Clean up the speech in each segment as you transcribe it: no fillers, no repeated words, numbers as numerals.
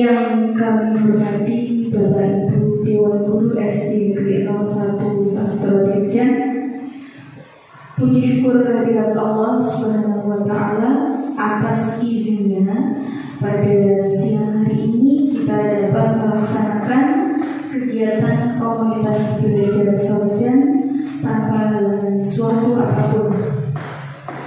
Yang kami hormati Bapak Ibu Dewan Guru SD Negeri 01 Sastro Dirjen, puji syukur kehadirat Allah Subhanahu wa Ta'ala atas izinnya pada siang hari ini kita dapat melaksanakan kegiatan komunitas belajar sarjan tanpa halangan suatu apapun.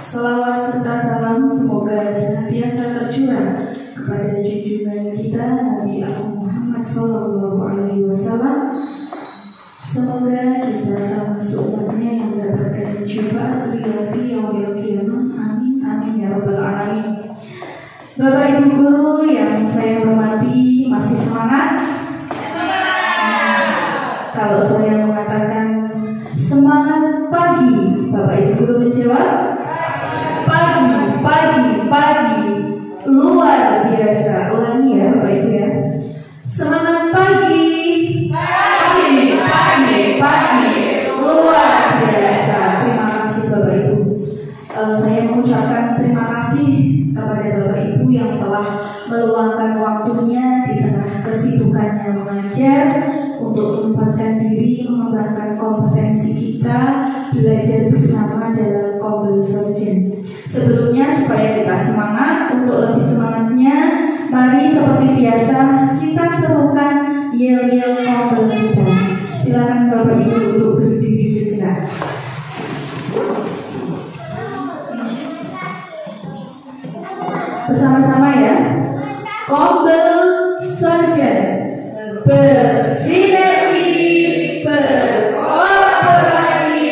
Sholawat serta salam semoga senantiasa tercurah kepada junjungan kita Nabi Muhammad SAW. Semoga kita termasuk umatnya yang mendapatkan cobaan beliau fi yaumil qiyamah. Amin amin ya rabbal alamin. Bapak Ibu guru yang saya hormati, masih semangat? Kalau saya mengatakan semangat pagi, Bapak Ibu guru menjawab pagi, luar biasa. Ulangi ya Bapak Ibu ya. Semangat pagi, luar biasa. Terima kasih Bapak Ibu. Saya mengucapkan terima kasih kepada Bapak Ibu yang telah meluangkan waktunya di tengah kesibukannya mengajar untuk menyempatkan diri mengembangkan kompetensi kita belajar bersama dalam Kombel Sarjan. Sebelumnya supaya kita semangat, untuk lebih semangatnya mari seperti biasa kita serukan yel-yel Kombel kita. Silakan Bapak Ibu untuk berdiri sejenak. Bersama-sama ya. Kombel Sarjan bersinergi, berkolaborasi,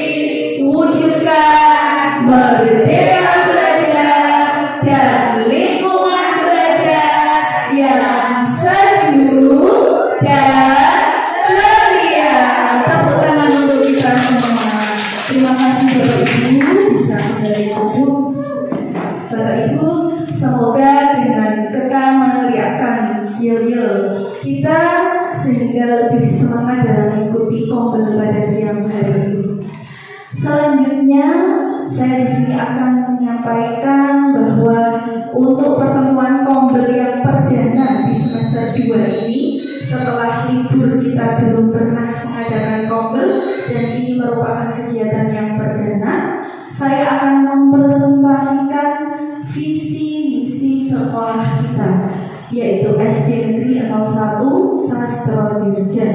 wujudkan merdeka belajar dan lingkungan belajar yang sejuk dan ceria. Tepuk tangan untuk kita semua. Terima kasih Bapak Ibu, bisa kembali duduk. Bapak Ibu, semoga dengan kita meneriakkan yel-yel kita sehingga lebih semangat dalam mengikuti Kombel pada siang hari ini. Selanjutnya saya di sini akan menyampaikan bahwa untuk pertemuan Kombel yang perdana di semester 2 ini, setelah libur kita belum pernah mengadakan Kombel dan ini merupakan kegiatan yang perdana, saya akan mempresentasikan visi misi sekolah kita, yaitu SD Negeri 01 Sastro Dirjen.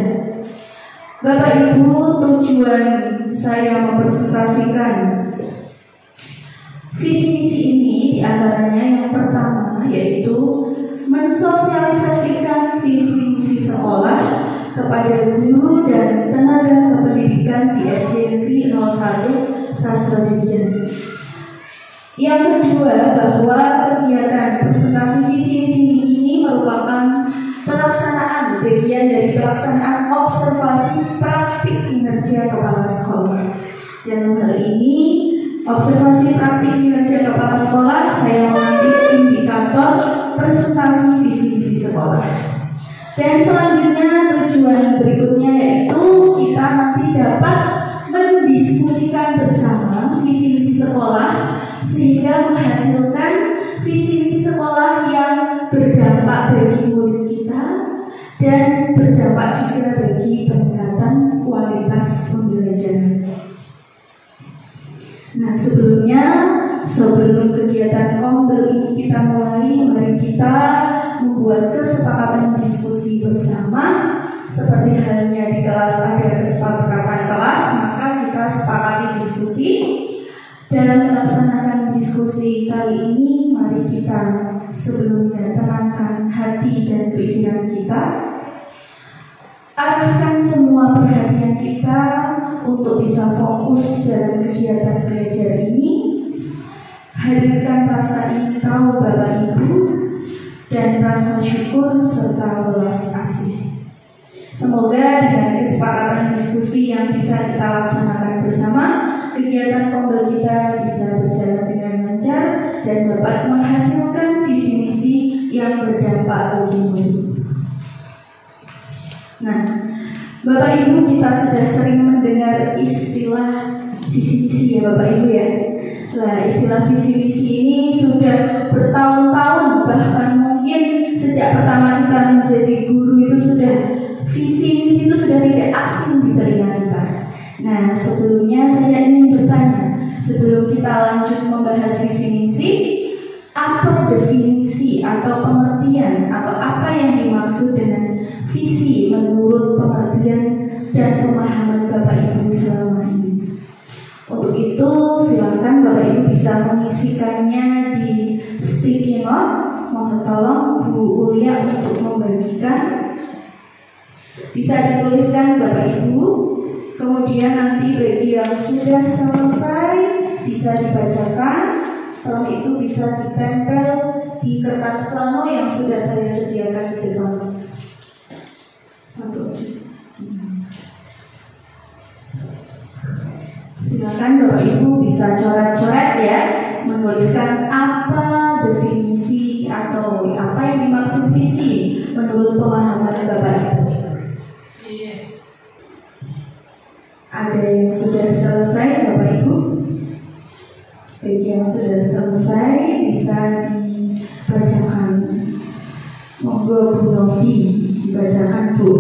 Bapak Ibu, tujuan saya mempresentasikan visi misi ini diantaranya yang pertama yaitu mensosialisasikan visi misi sekolah kepada guru dan tenaga kependidikan di SD Negeri 01 Sastro Dirjen. Yang kedua, bahwa kegiatan presentasi visi misi ini merupakan pelaksanaan bagian dari pelaksanaan observasi praktik kinerja kepala sekolah. Dalam hal ini, observasi praktik kinerja kepala sekolah, saya mengambil indikator presentasi visi misi sekolah. Dan selanjutnya tujuan berikutnya yaitu kita nanti dapat mendiskusikan bersama visi misi sekolah sehingga menghasilkan visi misi sekolah yang berdampak bagi murid kita dan berdampak juga bagi peningkatan kualitas pembelajaran. Nah, sebelum kegiatan Kombel ini kita mulai, mari kita membuat kesepakatan diskusi bersama. Seperti halnya di kelas ada kesepakatan kelas, maka kita sepakati diskusi. Dalam melaksanakan diskusi kali ini, mari kita sebelumnya tenangkan hati dan pikiran kita. Arahkan semua perhatian kita untuk bisa fokus dalam kegiatan belajar ini. Hadirkan rasa ingin tahu Bapak Ibu dan rasa syukur serta belas asih. Semoga dengan kesepakatan diskusi yang bisa kita laksanakan bersama, kegiatan Kombel kita bisa berjalan dengan lancar dan dapat menghasilkan visi misi yang berdampak bagi murid. Nah, Bapak Ibu, kita sudah sering mendengar istilah visi misi ya Bapak Ibu ya. Nah, istilah visi misi ini sudah bertahun-tahun, bahkan mungkin sejak pertama kita menjadi guru itu sudah visi misi itu sudah tidak asing di telinga kita. Nah, sebelumnya saya ingin bertanya, sebelum kita lanjut membahas visi misi, apa definisi atau pengertian atau apa yang dimaksud dengan visi menurut pengertian dan pemahaman Bapak Ibu selama ini? Untuk itu silakan Bapak Ibu bisa mengisikannya di sticky note. Mohon tolong Bu Ulia untuk membagikan. Bisa dituliskan Bapak Ibu. Kemudian nanti bagi yang sudah selesai bisa dibacakan. Setelah itu bisa ditempel di kertas plano yang sudah saya sediakan di depan. Satu. Silakan Bapak Ibu bisa coret-coret ya, menuliskan apa definisi atau apa yang dimaksud visi menurut pemahaman Bapak Ibu. Ada yang sudah selesai Bapak Ibu? Bagi yang sudah selesai bisa dibacakan. Monggo Bu Novi dibacakan Bu.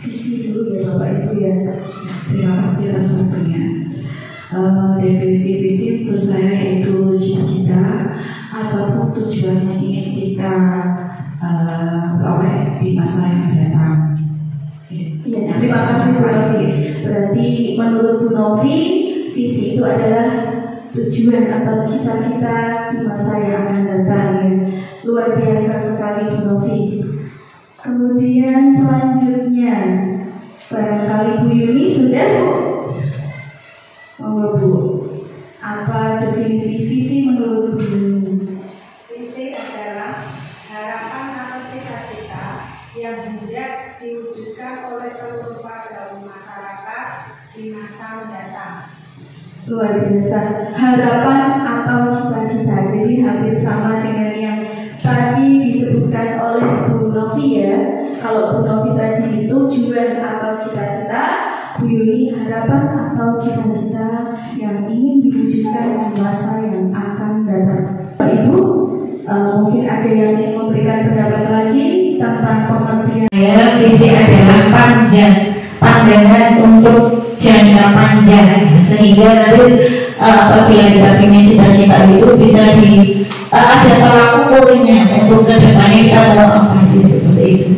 Visi dulu ya Bapak Ibu ya. Terima kasih atas waktunya. Definisi visi menurut saya yaitu cita-cita ataupun tujuan yang ingin kita peroleh di masa yang akan datang. Iya, terima kasih Bu Novi. Berarti menurut Bu Novi, visi itu adalah tujuan atau cita-cita di masa yang akan datang ya. Luar biasa sekali Bu Novi. Kemudian selanjutnya barangkali Bu Yuni sudah Bu? Monggo Bu. Apa definisi visi menurut Bu Yuni? Visi adalah harapan atau cita-cita yang hendak diwujudkan oleh seluruh warga masyarakat di masa mendatang. Luar biasa, harapan atau cita-cita. Jadi hampir sama dengan yang tadi disebutkan oleh Bu Novi ya. Kalau Bu Novi tadi tujuan atau cita-cita, Bu Yuni harapan atau cita-cita yang ingin diwujudkan di masa yang akan datang. Pak Ibu, mungkin ada yang ingin memberikan pendapat lagi tentang pengertian. Visi adalah pandangan untuk jangka panjang, sehingga nanti apabila kita ingin cita-cita itu bisa ada tolak ukurnya untuk kedepannya kita mau apa sih, seperti itu.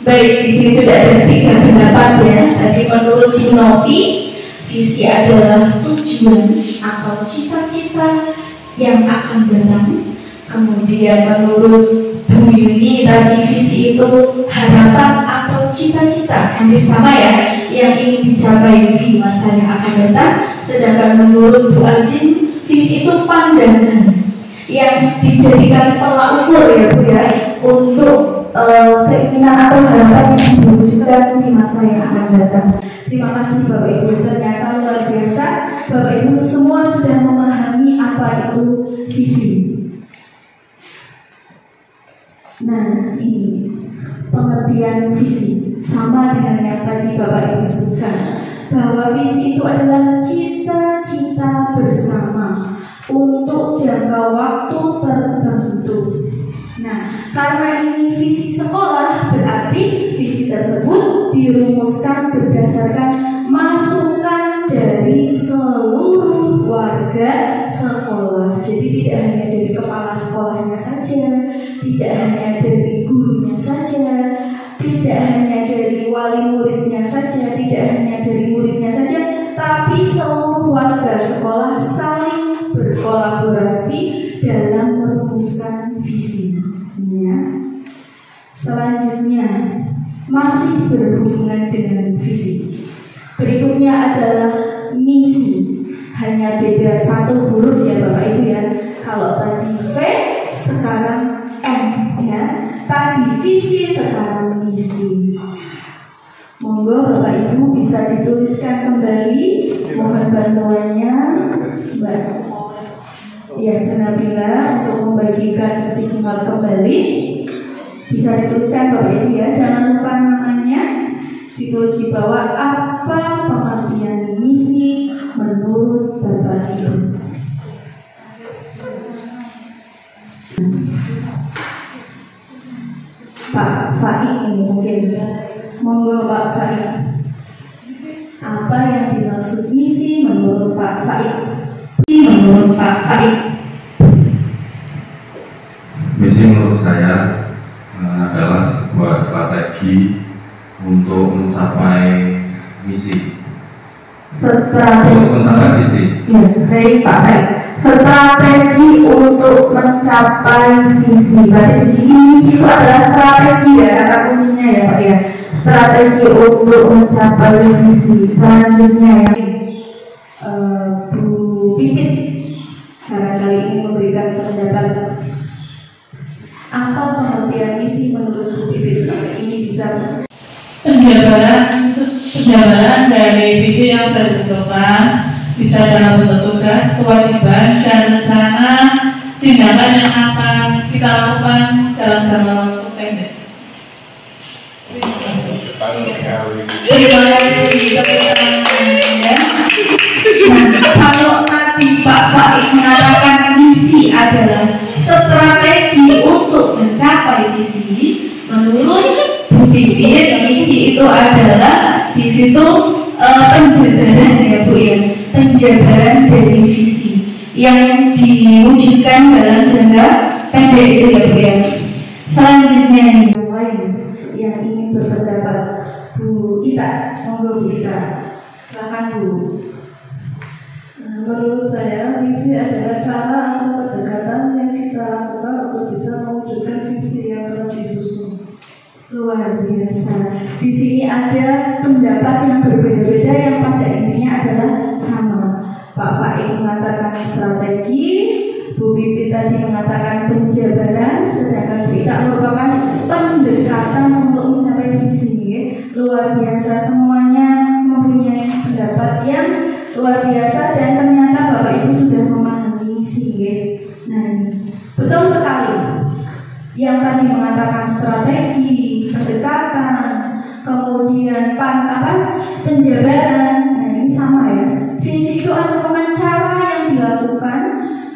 Baik, di sini sudah ada 3 pendapat ya. Tadi menurut Bu Novi, visi adalah tujuan atau cita-cita yang akan datang. Kemudian menurut Bu Yuni tadi visi itu harapan atau cita-cita, hampir sama ya, yang ingin dicapai di masa yang akan datang. Sedangkan menurut Bu Azim, visi itu pandangan yang dijadikan tolak ukur ya Bu ya, untuk keinginan atau harapan yang diwujudkan di masa yang akan datang. Terima kasih Bapak Ibu, ternyata luar biasa. Bapak Ibu semua sudah memahami apa itu visi. Nah, ini pengertian visi sama dengan yang tadi Bapak Ibu sebutkan, bahwa visi itu adalah cita-cita bersama untuk jangka waktu tertentu. Nah, karena ini visi sekolah, berarti visi tersebut dirumuskan berdasarkan masukan dari seluruh warga sekolah. Jadi tidak hanya dari kepala sekolahnya saja, tidak hanya dari gurunya saja, tidak hanya dari wali muridnya saja, tidak hanya dari muridnya saja, tapi seluruh warga sekolah saling berkolaborasi dalam merumuskan visi. Ya. Selanjutnya masih berhubungan dengan visi. Berikutnya adalah misi. Hanya beda 1 huruf ya Bapak Ibu ya. Kalau tadi V, sekarang M ya. Tadi visi, sekarang misi. Monggo Bapak Ibu bisa dituliskan kembali. Mohon bantuannya Mbak ya Nabila untuk membagikan sticky note kembali. Bisa dituliskan Bapak Ibu ya. Jangan lupa namanya. Ditulis di bawah apa pengertian misi menurut Bapak Ibu. Pak Faik ini mungkin. Monggo Pak Faik. Apa yang dimaksud misi menurut Pak Faik? Menurut Pak Faik, misi menurut saya adalah sebuah strategi untuk mencapai misi. strategi Untuk mencapai misi. ya, baik Pak Faik. Strategi untuk mencapai visi. Berarti di sini misi itu adalah strategi ya, kata kuncinya ya Pak ya. Strategi untuk mencapai visi. Selanjutnya ya. Bu Pipit barangkali ingin memberikan pendapat. Apa pengertian misi menurut Bu Pipit? Ini bisa penjabaran dari visi yang sudah ditentukan, bisa dalam bentuk tugas, kewajiban, dan rencana tindakan yang akan kita lakukan dalam jangka waktu pendek. Terima kasih. Terima kasih ya. Nah, kalau tadi Pak Faik mengatakan misi adalah strategi untuk mencapai visi, menurut Bu Pipit misi itu adalah di situ penjabaran ya Bu ya, penjabaran dari visi yang diwujudkan dalam jangka pendek itu ya Bu ya. Selanjutnya yang lain yang ingin berpendapat. Bu Ita, monggo Bu Ita, silakan Bu. Menurut saya, misi adalah cara atau pendekatan yang kita lakukan untuk bisa mewujudkan visi yang telah disusun. Luar biasa. Di sini ada pendapat yang berbeda-beda yang pada intinya adalah sama. Pak Faik mengatakan strategi, Bu Pipit tadi mengatakan penjabaran, sedangkan Bu Ita merupakan pendekatan untuk mencapai visi. Luar biasa, semuanya mempunyai pendapat yang luar biasa dan ternyata Bapak Ibu sudah memahami misi. Nah, ini betul sekali. Yang tadi mengatakan strategi, pendekatan, kemudian penjabaran. Nah, ini sama ya. Visi itu adalah cara yang dilakukan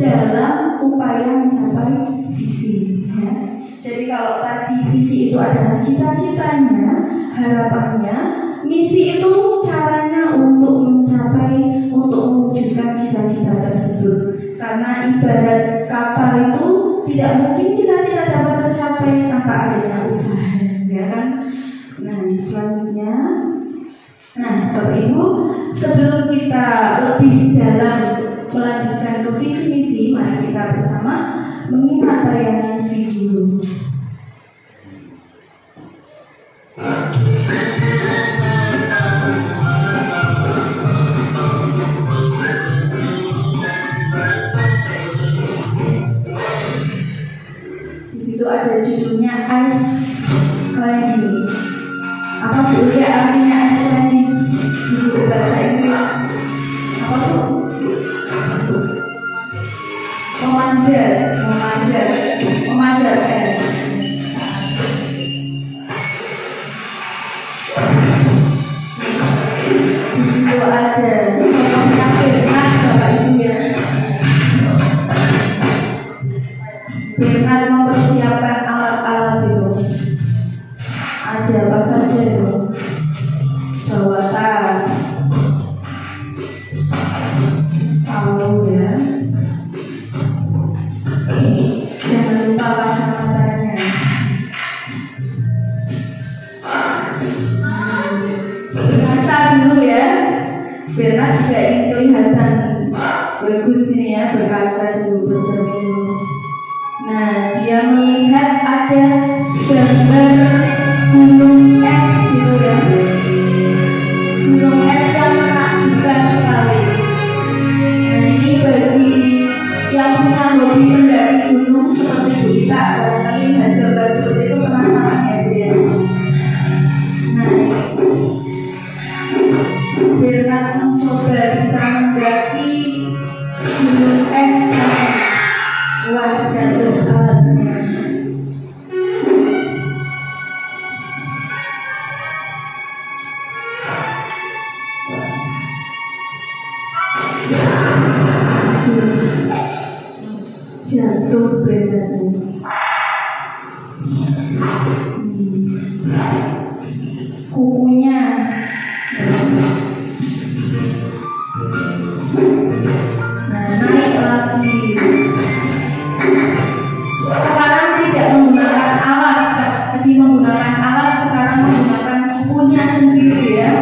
dalam upaya mencapai visi. Ya. Jadi kalau tadi visi itu adalah cita-citanya, harapannya, misi itu caranya untuk mencapai, untuk mewujudkan cita-cita tersebut. Karena ibarat kata itu tidak mungkin cita-cita dapat tercapai tanpa adanya usaha, ya kan? Nah, selanjutnya, Bapak Ibu, sebelum kita lebih dalam melanjutkan ke visi misi, mari kita bersama menyimak tayangan video. Di situ ada judulnya Ice Climbing. Apa Bu ya artinya Ice Climbing? Di bahasa Inggris apa tuh? Memanjat es. Di situ ada Bernard, Bapak Ibu ya. Bernard mempersiapkan alat-alat itu. Ada apa saja itu? Bawa tas, tahu ya. Jangan lupa kacamatanya. Berkaca dulu ya. Bernard juga ingin kelihatan bagus ini ya, berkaca dulu, bercermin dulu. Nah, dia melihat ada gambar gunung es gitu ya. Gunung es yang menakjubkan sekali. Nah, ini bagi yang punya hobi mendaki gunung seperti Bu Ita, barangkali lihat gambar seperti itu penasaran ya Bu ya. Nah, Bernard mencoba bisa kukunya. Nah, naik lagi. Sekarang tidak menggunakan alat, tadi menggunakan alat, sekarang menggunakan kukunya sendiri ya.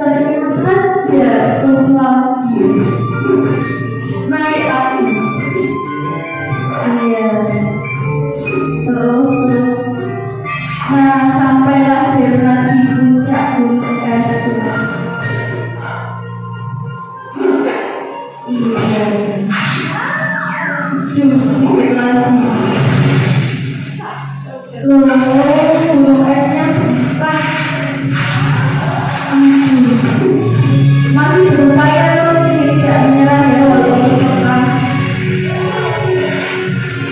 Ternyata jatuh lagi, naik lagi. Iya, terus. Nah, sampailah Bernard di puncak gunung es. Iya, sedikit lagi. Gunung esnya bentang. Masih berupaya terus ini, tidak menyerah ya walaupun bentang.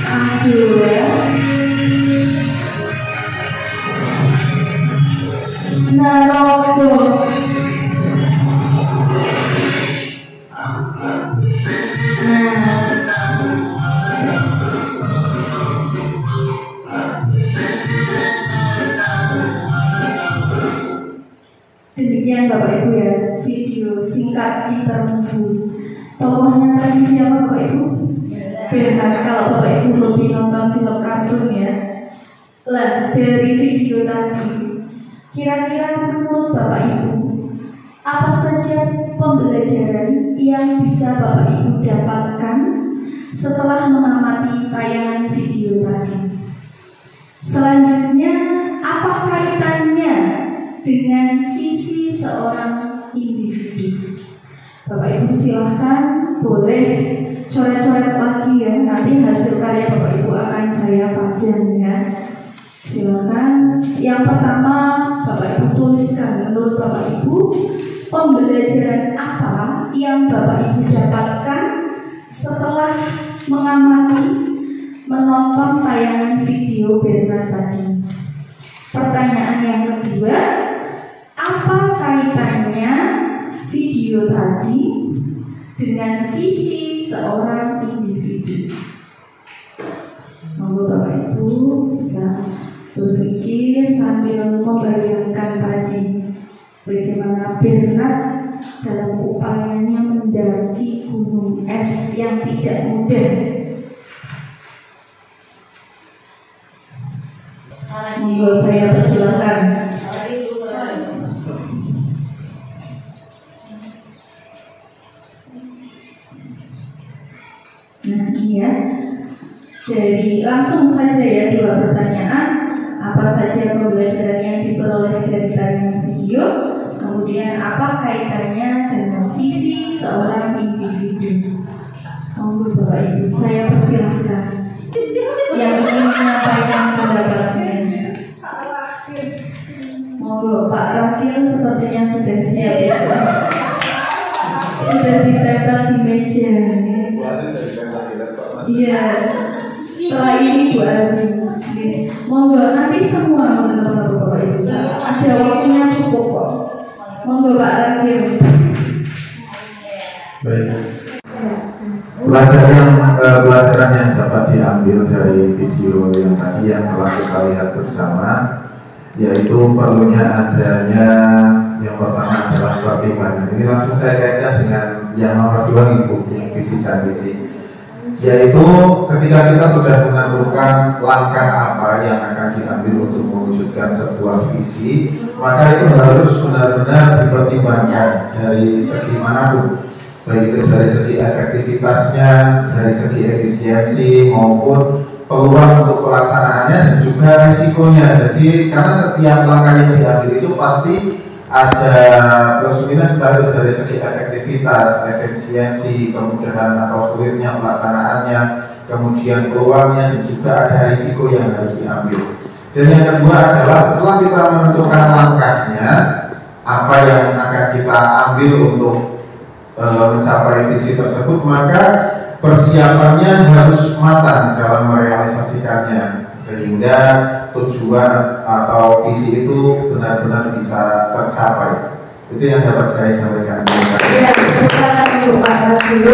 Aduh ya. Narogo. Demikian Bapak Ibu ya, video singkat intermezzo. Tokohnya tadi siapa Bapak Ibu? Bernard. Kalau Bapak Ibu lebih nonton film kartun ya. Lah, dari video tadi, kira-kira menurut Bapak Ibu, apa saja pembelajaran yang bisa Bapak Ibu dapatkan setelah mengamati tayangan video tadi? Selanjutnya, apa kaitannya dengan visi seorang individu? Bapak Ibu silahkan boleh coret-coret lagi ya. Nanti hasil karya Bapak Ibu akan saya pajang ya. Silakan. Yang pertama Bapak Ibu tuliskan, menurut Bapak Ibu pembelajaran apa yang Bapak Ibu dapatkan setelah menonton tayangan video Bernard tadi. Pertanyaan yang kedua, apa kaitannya video tadi dengan visi seorang individu? Monggo Bapak Ibu bisa berpikir sambil membayangkan tadi bagaimana Bernard dalam upayanya mendaki gunung es yang tidak mudah. Monggo saya persilakan. Nah iya, dari langsung saja ya dua pertanyaan. Apa saja pembelajaran yang diperoleh dari tayangan video? Kemudian apa kaitannya dengan visi seorang individu? Monggo Bapak Ibu, saya persilahkan yang ingin menyampaikan pendapatnya. Monggo Pak Rakil, sepertinya sudah siap ya, sudah ditempel di meja. Iya, setelah ini Bu Azim. Monggo nanti semua teman-teman Bapak Ibu, ada waktunya cukup kok. Monggo Pak Rakil. Baik. Pelajaran yang dapat diambil dari video yang tadi yang telah kita lihat bersama, yaitu perlunya adanya yang pertama adalah pertimbangan. Ini langsung saya kaitkan dengan yang nomor 2 Ibu, yang visi dan misi. Yaitu ketika kita sudah menentukan langkah apa yang akan diambil untuk mewujudkan sebuah visi, maka itu harus benar-benar dipertimbangkan dari segi manapun, baik itu dari segi efektivitasnya, dari segi efisiensi maupun peluang untuk pelaksanaannya dan juga risikonya. Jadi karena setiap langkah yang diambil itu pasti ada plus minus, baik dari segi efektivitas, efisiensi, kemudahan atau sulitnya pelaksanaannya, kemudian peluangnya, dan juga ada risiko yang harus diambil. Dan yang kedua adalah setelah kita menentukan langkahnya, apa yang akan kita ambil untuk mencapai visi tersebut, maka persiapannya harus matang dalam merealisasikannya, sehingga tujuan atau visi itu benar-benar bisa tercapai. Itu yang dapat saya sampaikan. Ya, silakan Pak Rakil.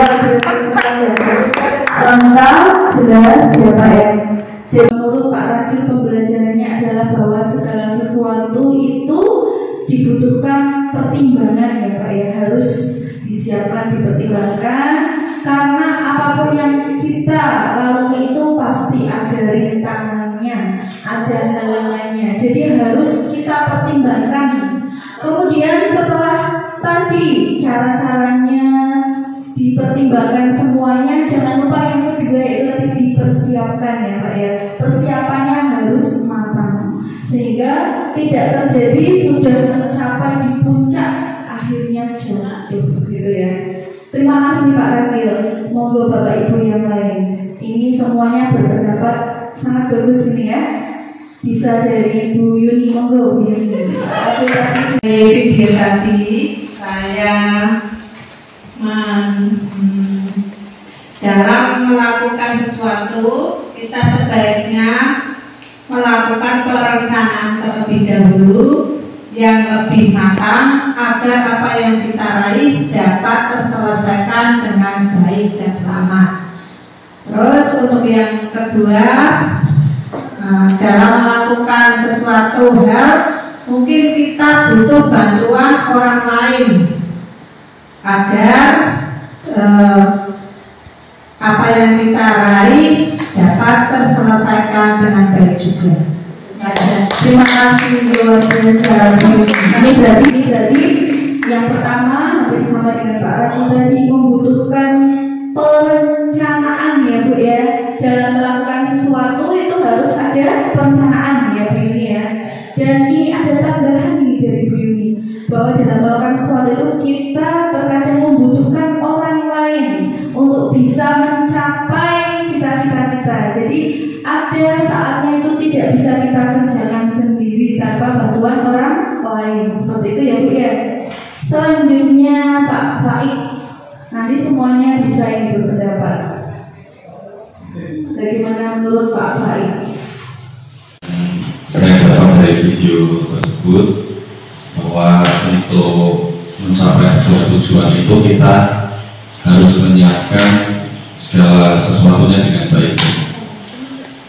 Lengkap, jelas ya Pak ya. menurut Pak Rakil pembelajarannya adalah bahwa segala sesuatu itu dibutuhkan pertimbangan ya Pak ya, harus disiapkan, dipertimbangkan, karena apapun yang kita lalui itu pasti ada rintangannya, ada halangannya, jadi harus kita pertimbangkan. Kemudian setelah tadi cara-caranya dipertimbangkan semuanya, jangan lupa yang kedua itu tadi dipersiapkan ya Pak ya. Persiapannya harus matang sehingga tidak terjadi sudah mencapai di puncak akhirnya jatuh gitu ya. Terima kasih Pak Rakil. Monggo Bapak Ibu yang lain. Ini semuanya berpendapat sangat bagus ini ya. Bisa dari Bu Yuni, monggo Bu Yuni. Dari video tadi saya dalam melakukan sesuatu kita sebaiknya melakukan perencanaan terlebih dahulu yang lebih matang agar apa yang kita raih dapat terselesaikan dengan baik dan selamat. Terus untuk yang kedua, dalam melakukan sesuatu hal mungkin kita butuh bantuan orang lain agar apa yang kita raih dapat terselesaikan dengan baik juga. Terima kasih luar biasa. Ini berarti yang pertama hampir sama dengan Pak Rakil tadi, membutuhkan perencanaan ya Bu ya. Dalam melakukan sesuatu itu harus ada perencanaan ya Bu Yuni ya. Dan ini ada tambahan nih dari Bu Yuni, bahwa dalam melakukan sesuatu itu kita terkadang membutuhkan orang lain untuk bisa mencapai cita-cita kita. Jadi ada saatnya itu tidak bisa kita kerjakan sendiri tanpa bantuan orang lain. Seperti itu ya Bu ya. Selanjutnya Pak Faik, nanti semuanya bisa ini berpendapat. Bagaimana menurut Pak Faik? Saya dapat dari video tersebut bahwa untuk mencapai sebuah tujuan itu kita harus menyiapkan segala sesuatunya dengan baik.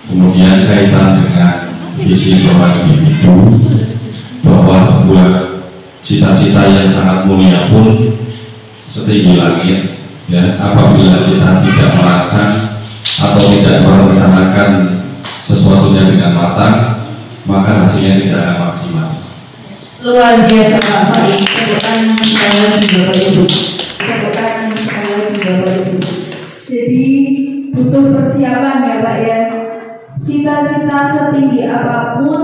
Kemudian kaitan dengan visi seorang individu, bahwa sebuah cita-cita yang sangat mulia pun setinggi langit ya, apabila kita tidak merancang atau tidak merencanakan sesuatunya dengan matang, maka hasilnya tidak akan maksimal. Luar biasa Pak Faik. Tepukan saya di Bapak Ibu. Tepukan saya di Bapak Ibu. Jadi butuh persiapan ya Pak ya. Cita-cita setinggi apapun,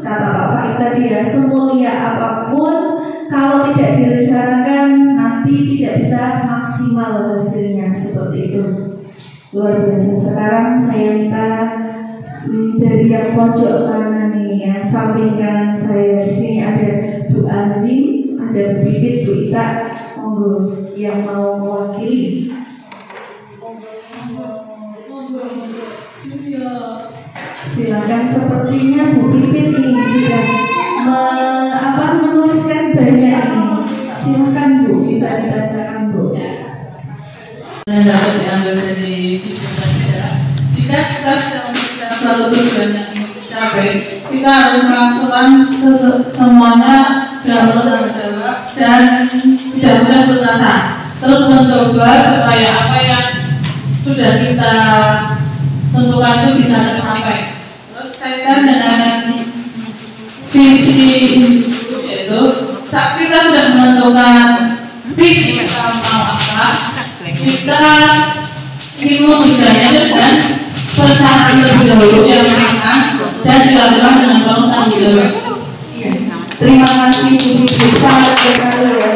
kata Pak Faik tadi ya, semulia apapun, kalau tidak direncanakan nanti tidak bisa maksimal hasilnya, seperti itu. Luar biasa. Sekarang saya minta dari yang pojok kanan ini, yang samping kanan saya di sini ada Bu Azim, ada Bu Bibit, Bu Ita, monggo yang mau mewakili. Silakan. Sepertinya Bu Pipit ini sudah menuliskan banyak ini. Silakan Bu, bisa dibacakan Bu. Dan dapat diambil dari video tadi ya. Jika kita sedang memikirkan suatu tujuan yang ingin dicapai, kita harus melakukan semuanya dengan penuh tanggung jawab dan tidak mudah putus asa. Terus mencoba supaya apa yang sudah kita tentukan itu bisa tercapai. Terus kaitan dengan visi yaitu saat kita sudah menentukan visi kita mau apa, kita ingin mewujudkannya dengan perencanaan terlebih dahulu yang matang dan dilakukan dengan penuh tanggung jawab. Terima kasih Bu Bibit, sangat sekali ya.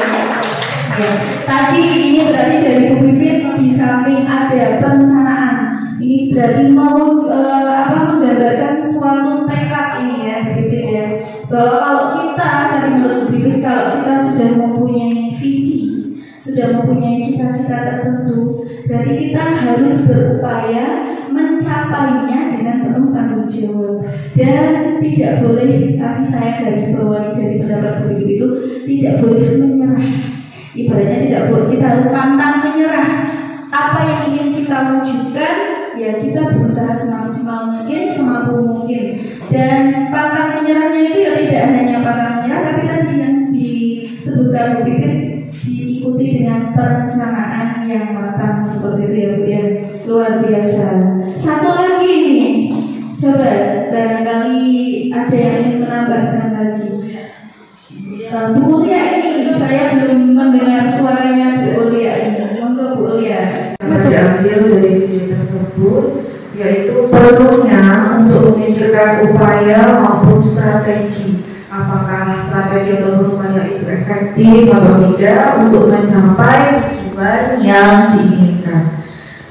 Tadi ini berarti dari Bu Bibit di samping ada perencanaan, ini berarti mau menggambarkan suatu tekad ini ya Bu Bibit ya, bahwa kalau kita tadi menurut Bu Bibit, kalau kita sudah mempunyai visi, sudah mempunyai cita-cita tertentu, berarti kita harus berupaya mencapainya dengan penuh tanggung jawab dan tidak boleh, tapi saya garis bawahi dari pendapat Bu Bibit itu tidak boleh menyerah. Ibaratnya tidak boleh, kita harus pantang menyerah. Apa yang ingin kita wujudkan, ya kita berusaha semaksimal mungkin, semampu program Bu Pipit diikuti dengan perencanaan yang matang seperti itu ya Bu ya, luar biasa. Satu lagi nih, coba barangkali ada yang ingin menambahkan lagi. Bu Ulia ini saya belum mendengar suaranya Bu Ulia ini. Monggo Bu Ulia. Diambil dari video tersebut, yaitu perlunya untuk memikirkan upaya maupun strategi. Apakah strategi atau upaya itu efektif atau tidak untuk mencapai tujuan yang diinginkan.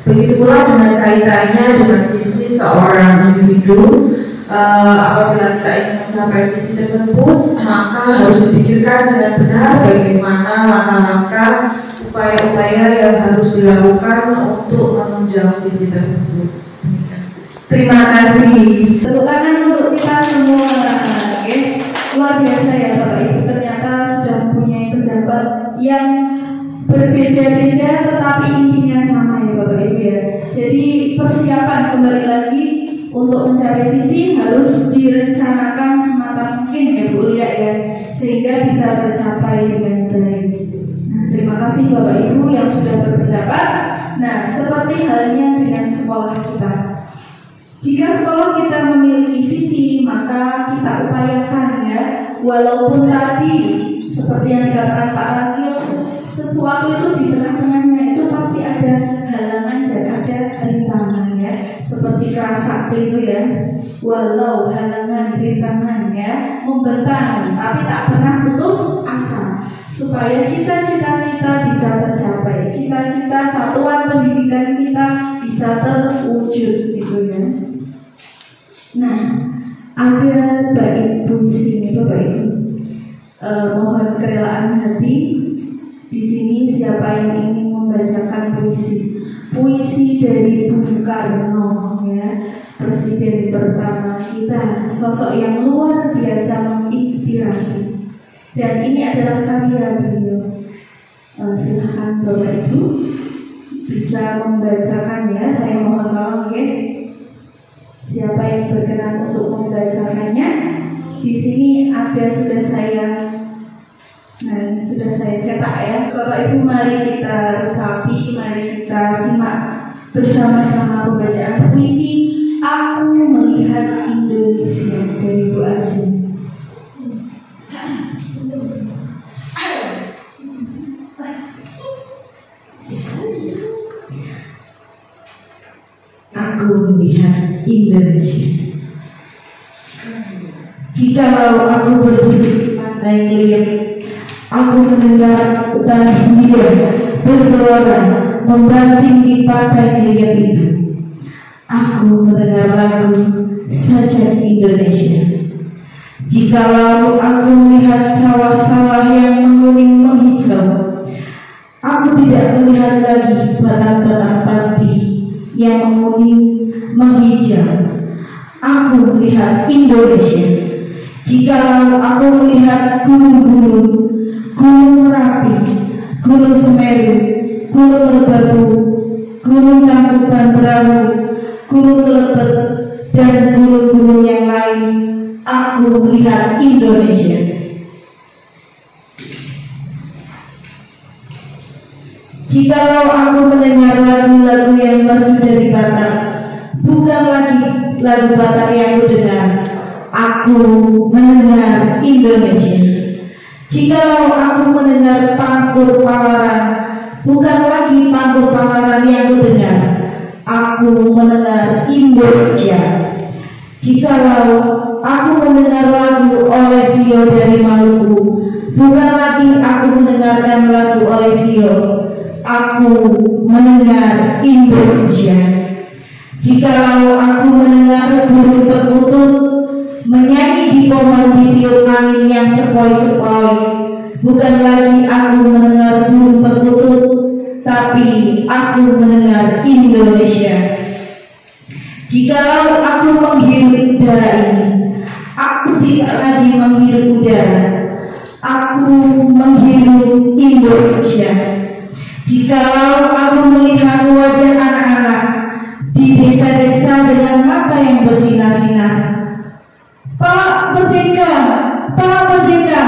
Begitu pula dengan kaitannya dengan visi seorang individu. Apabila kita ingin mencapai visi tersebut, maka harus dipikirkan dengan benar bagaimana langkah-langkah upaya-upaya yang harus dilakukan untuk menunjang visi tersebut. Terima kasih. Tepuk tangan untuk kita semua. Oke. Luar biasa ya Bapak Ibu, ternyata sudah mempunyai pendapat yang berbeda-beda tetapi intinya sama ya Bapak Ibu ya. Jadi persiapan kembali lagi untuk mencari visi harus direncanakan sematang mungkin ya Bu Lia ya, sehingga bisa tercapai dengan baik. Nah, terima kasih Bapak Ibu yang sudah berpendapat. Nah, seperti halnya dengan sekolah kita. Jika sekolah kita memiliki visi, maka kita upayakan ya, walaupun tadi seperti yang dikatakan Pak Rakil, sesuatu itu di tengah-tengahnya itu pasti ada halangan dan ada rintangan ya, seperti kerasakti itu ya, walau halangan rintangan ya membentang, tapi tak pernah putus asa supaya cita-cita kita bisa tercapai, cita-cita satuan pendidikan kita bisa terwujud gitu ya. Nah, ada bait puisi nih Bapak Ibu. Mohon kerelaan hati. Di sini siapa yang ingin membacakan puisi? Puisi dari Bung Karno ya, presiden pertama kita, sosok yang luar biasa menginspirasi. Dan ini adalah karya beliau. Silahkan Bapak Ibu bisa membacakan ya. Saya mohon tolong ya. Siapa yang berkenan untuk membacakannya? Di sini ada sudah saya cetak ya. Bapak Ibu, mari kita resapi, mari kita simak bersama-sama pembacaan puisi Aku Melihat Indonesia dari Bu Asin. Aku melihat Indonesia. Jikalau aku berdiri di pantai Kliep, aku mendengar hutan Hindia bergelora membanting di pantai Kliep itu. Aku mendengar lagu Sajak Indonesia. Jikalau aku melihat sawah-sawah yang menguning menghijau, aku tidak melihat lagi batang-batang padi yang menguning menghijau. Aku melihat Indonesia. Jikalau aku melihat gunung-gunung, Gunung Merapi, Gunung Semeru, Gunung Merbabu, Gunung Tangkuban Perahu, Gunung Kelebet, dan gunung-gunung yang lain, aku melihat Indonesia. Jikalau aku mendengar lagu-lagu yang merdu dari Batak, bukan lagi lagu Batak yang ku dengar, aku mendengar Indonesia. Jikalau aku mendengar Pangkur Palaran, bukan lagi Pangkur Palaran yang ku dengar, aku mendengar Indonesia. Jikalau aku mendengar lagu Olesio dari Maluku, bukan lagi aku mendengarkan lagu Olesio, aku mendengar Indonesia. Jikalau aku mendengar burung perkutut menyanyi di pohon ditiup angin yang sepoi-sepoi, bukan lagi aku mendengar burung perkutut, tapi aku mendengar Indonesia. Jikalau aku menghirup udara ini, aku tidak lagi menghirup udara, aku menghirup Indonesia. Jikalau aku melihat wajah anak-anak di desa-desa dengan mata yang bersinar-sinar, Pak Merdeka, Pak Merdeka,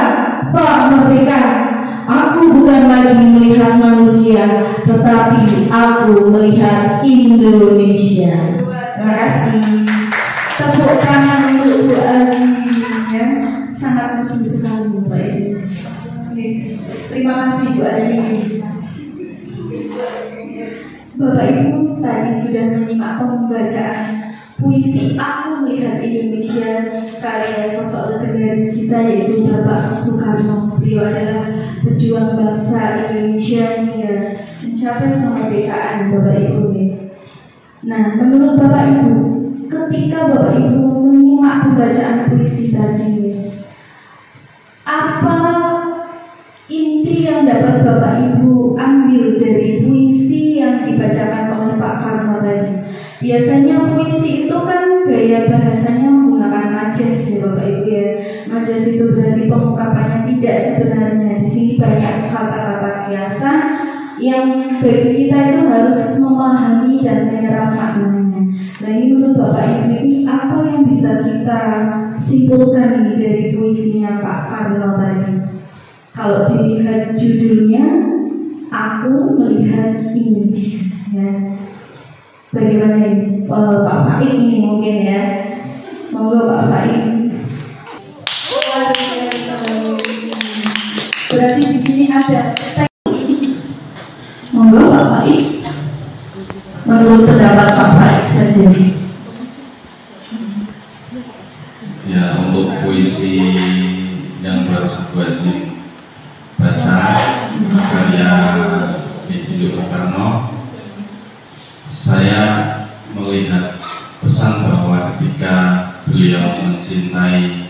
Pak Merdeka, aku bukan lagi melihat manusia, tetapi aku melihat Indonesia. Terima kasih. Tepuk tangan untuk Bu Aziz ya. Sangat merdu sekali Bapak Ibu. Terima kasih Bu Aziz. Bapak Ibu tadi sudah menyimak pembacaan puisi Aku Melihat Indonesia karya sosok legendaris kita yaitu Bapak Soekarno. Beliau adalah pejuang bangsa Indonesia hingga mencapai kemerdekaan Bapak Ibu. Nah, menurut Bapak Ibu, ketika Bapak Ibu menyimak pembacaan puisi tadi, apa inti yang dapat Bapak Ibu ambil dari puisi yang dibacakan oleh Pak Karno tadi? Biasanya puisi itu kan gaya bahasanya menggunakan majas ya Bapak Ibu ya. Majas itu berarti pengungkapannya tidak sebenarnya. Di sini banyak kata-kata kiasan yang bagi kita itu harus memahami dan menyerap maknanya. Nah ini menurut Bapak Ibu ini apa yang bisa kita simpulkan ini dari puisinya Pak Karno tadi? Kalau dilihat judulnya Aku Melihat Indonesia ya. Bagaimana ini Pak Faik ini mungkin ya. Monggo Pak Faik. Berarti di sini ada monggo Pak Faik. Menurut pendapat Pak Faik saja. Ya, untuk puisi yang baru saya baca karya Insinyur Soekarno, saya melihat pesan bahwa ketika beliau mencintai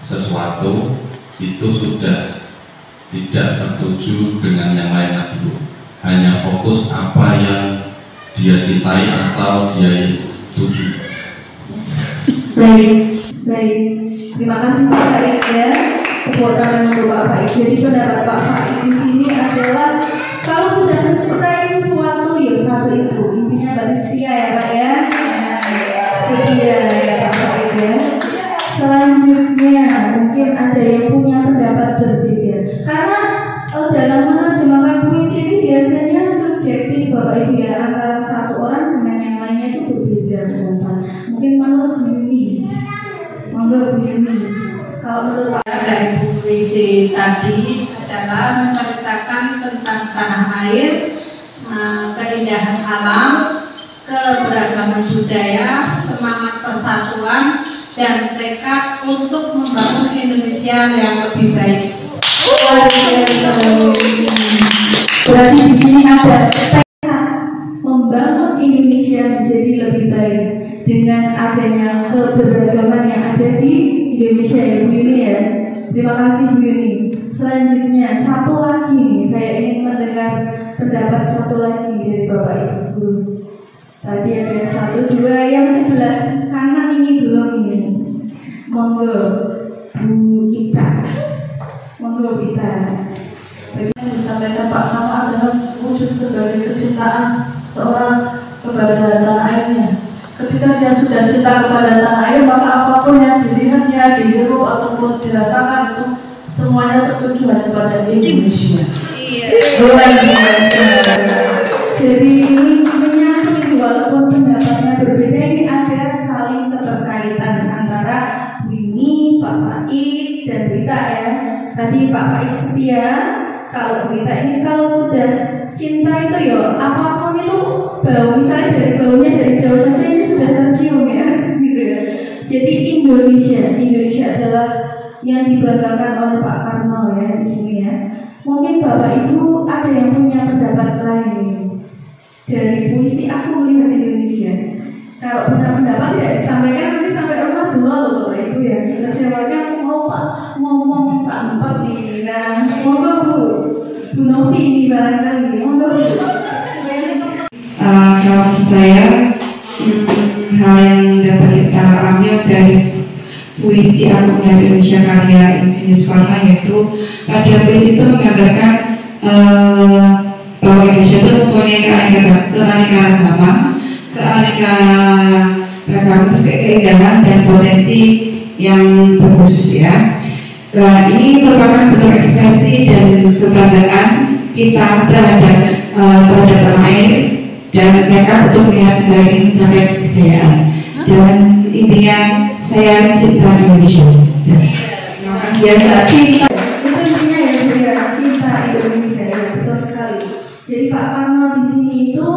sesuatu itu sudah tidak tertuju dengan yang lain lagi, hanya fokus apa yang dia cintai atau dia tuju. Baik. Terima kasih Pak Faik ya. Tepuk tangan untuk Pak Faik. Jadi pendapat Pak Faik di sini adalah kalau sudah mencintai sesuatu ya satu itu intinya berarti setia ya Pak ya. Setia ya Pak Faik ya. Selanjutnya mungkin ada yang punya pendapat berbeda karena dalam menerjemahkan puisi ini biasanya subjektif Bapak Ibu ya, antara satu orang dengan yang lainnya itu berbeda pendapat. Mungkin menurut Bu Yuni, monggo Bu Yuni. Kalau menurut dari puisi tadi adalah menceritakan tentang tanah air, keindahan alam, keberagaman budaya, semangat persatuan, dan tekad untuk membangun Indonesia yang lebih baik. Berarti di sini ada tekad membangun Indonesia menjadi lebih baik dengan adanya keberagaman yang ada di Indonesia ya Bu Yuni ya. Terima kasih Bu Yuni. Selanjutnya satu lagi nih, saya ingin mendengar pendapat satu lagi dari Bapak Ibu. Tadi ada satu dua yang sebelah kanan ini belum ini. Monggo Bu Ita. Monggo Bu Ita. Yang disampaikan Pak Karno adalah wujud sebagai kecintaan seorang kepada tanah airnya. Ketika dia sudah cinta kepada tanah air, maka apapun yang dilihatnya, dihirup ataupun dirasakan itu semuanya tertuju hanya pada Indonesia. Luar biasa. Jadi ini menyatu walaupun pendapatnya berbeda, ini ada saling keterkaitan antara Winnie, Pak Faik dan Rita ya. Tadi Pak Faik setia. Kalau Rita ini kalau sudah cinta itu ya apapun itu bau, misalnya dari baunya dari jauh saja ini sudah tercium ya, gitu ya. Jadi Indonesia adalah yang dibanggakan oleh Pak Karno ya di sini ya. Mungkin Bapak Ibu ada yang punya pendapat lain dari puisi Aku Melihat Indonesia. Kalau punya pendapat tidak disampaikan nanti sampai rumah dulu loh Bapak Ibu ya. Kecewakan aku mau Pak ngomong tak empat nih. Nah, monggo Bu Novi ini barangkali, monggo Bu. Kalau saya hal yang dapat kita ambil dari puisi Aku Melihat Indonesia karya Insinyur Soekarno yaitu pada puisi itu menggambarkan bahwa Indonesia itu mempunyai keanekaragaman, keindahan dan potensi yang bagus ya. Nah, ini merupakan bentuk ekspresi dan kebanggaan kita terhadap tanah air dan mereka untuk melihat negara ini mencapai kejayaan. Dan intinya saya cinta Indonesia. Terima kasih. Biasa cinta. Itu intinya ya, cinta Indonesia ya, betul sekali. Jadi Pak Karno di sini itu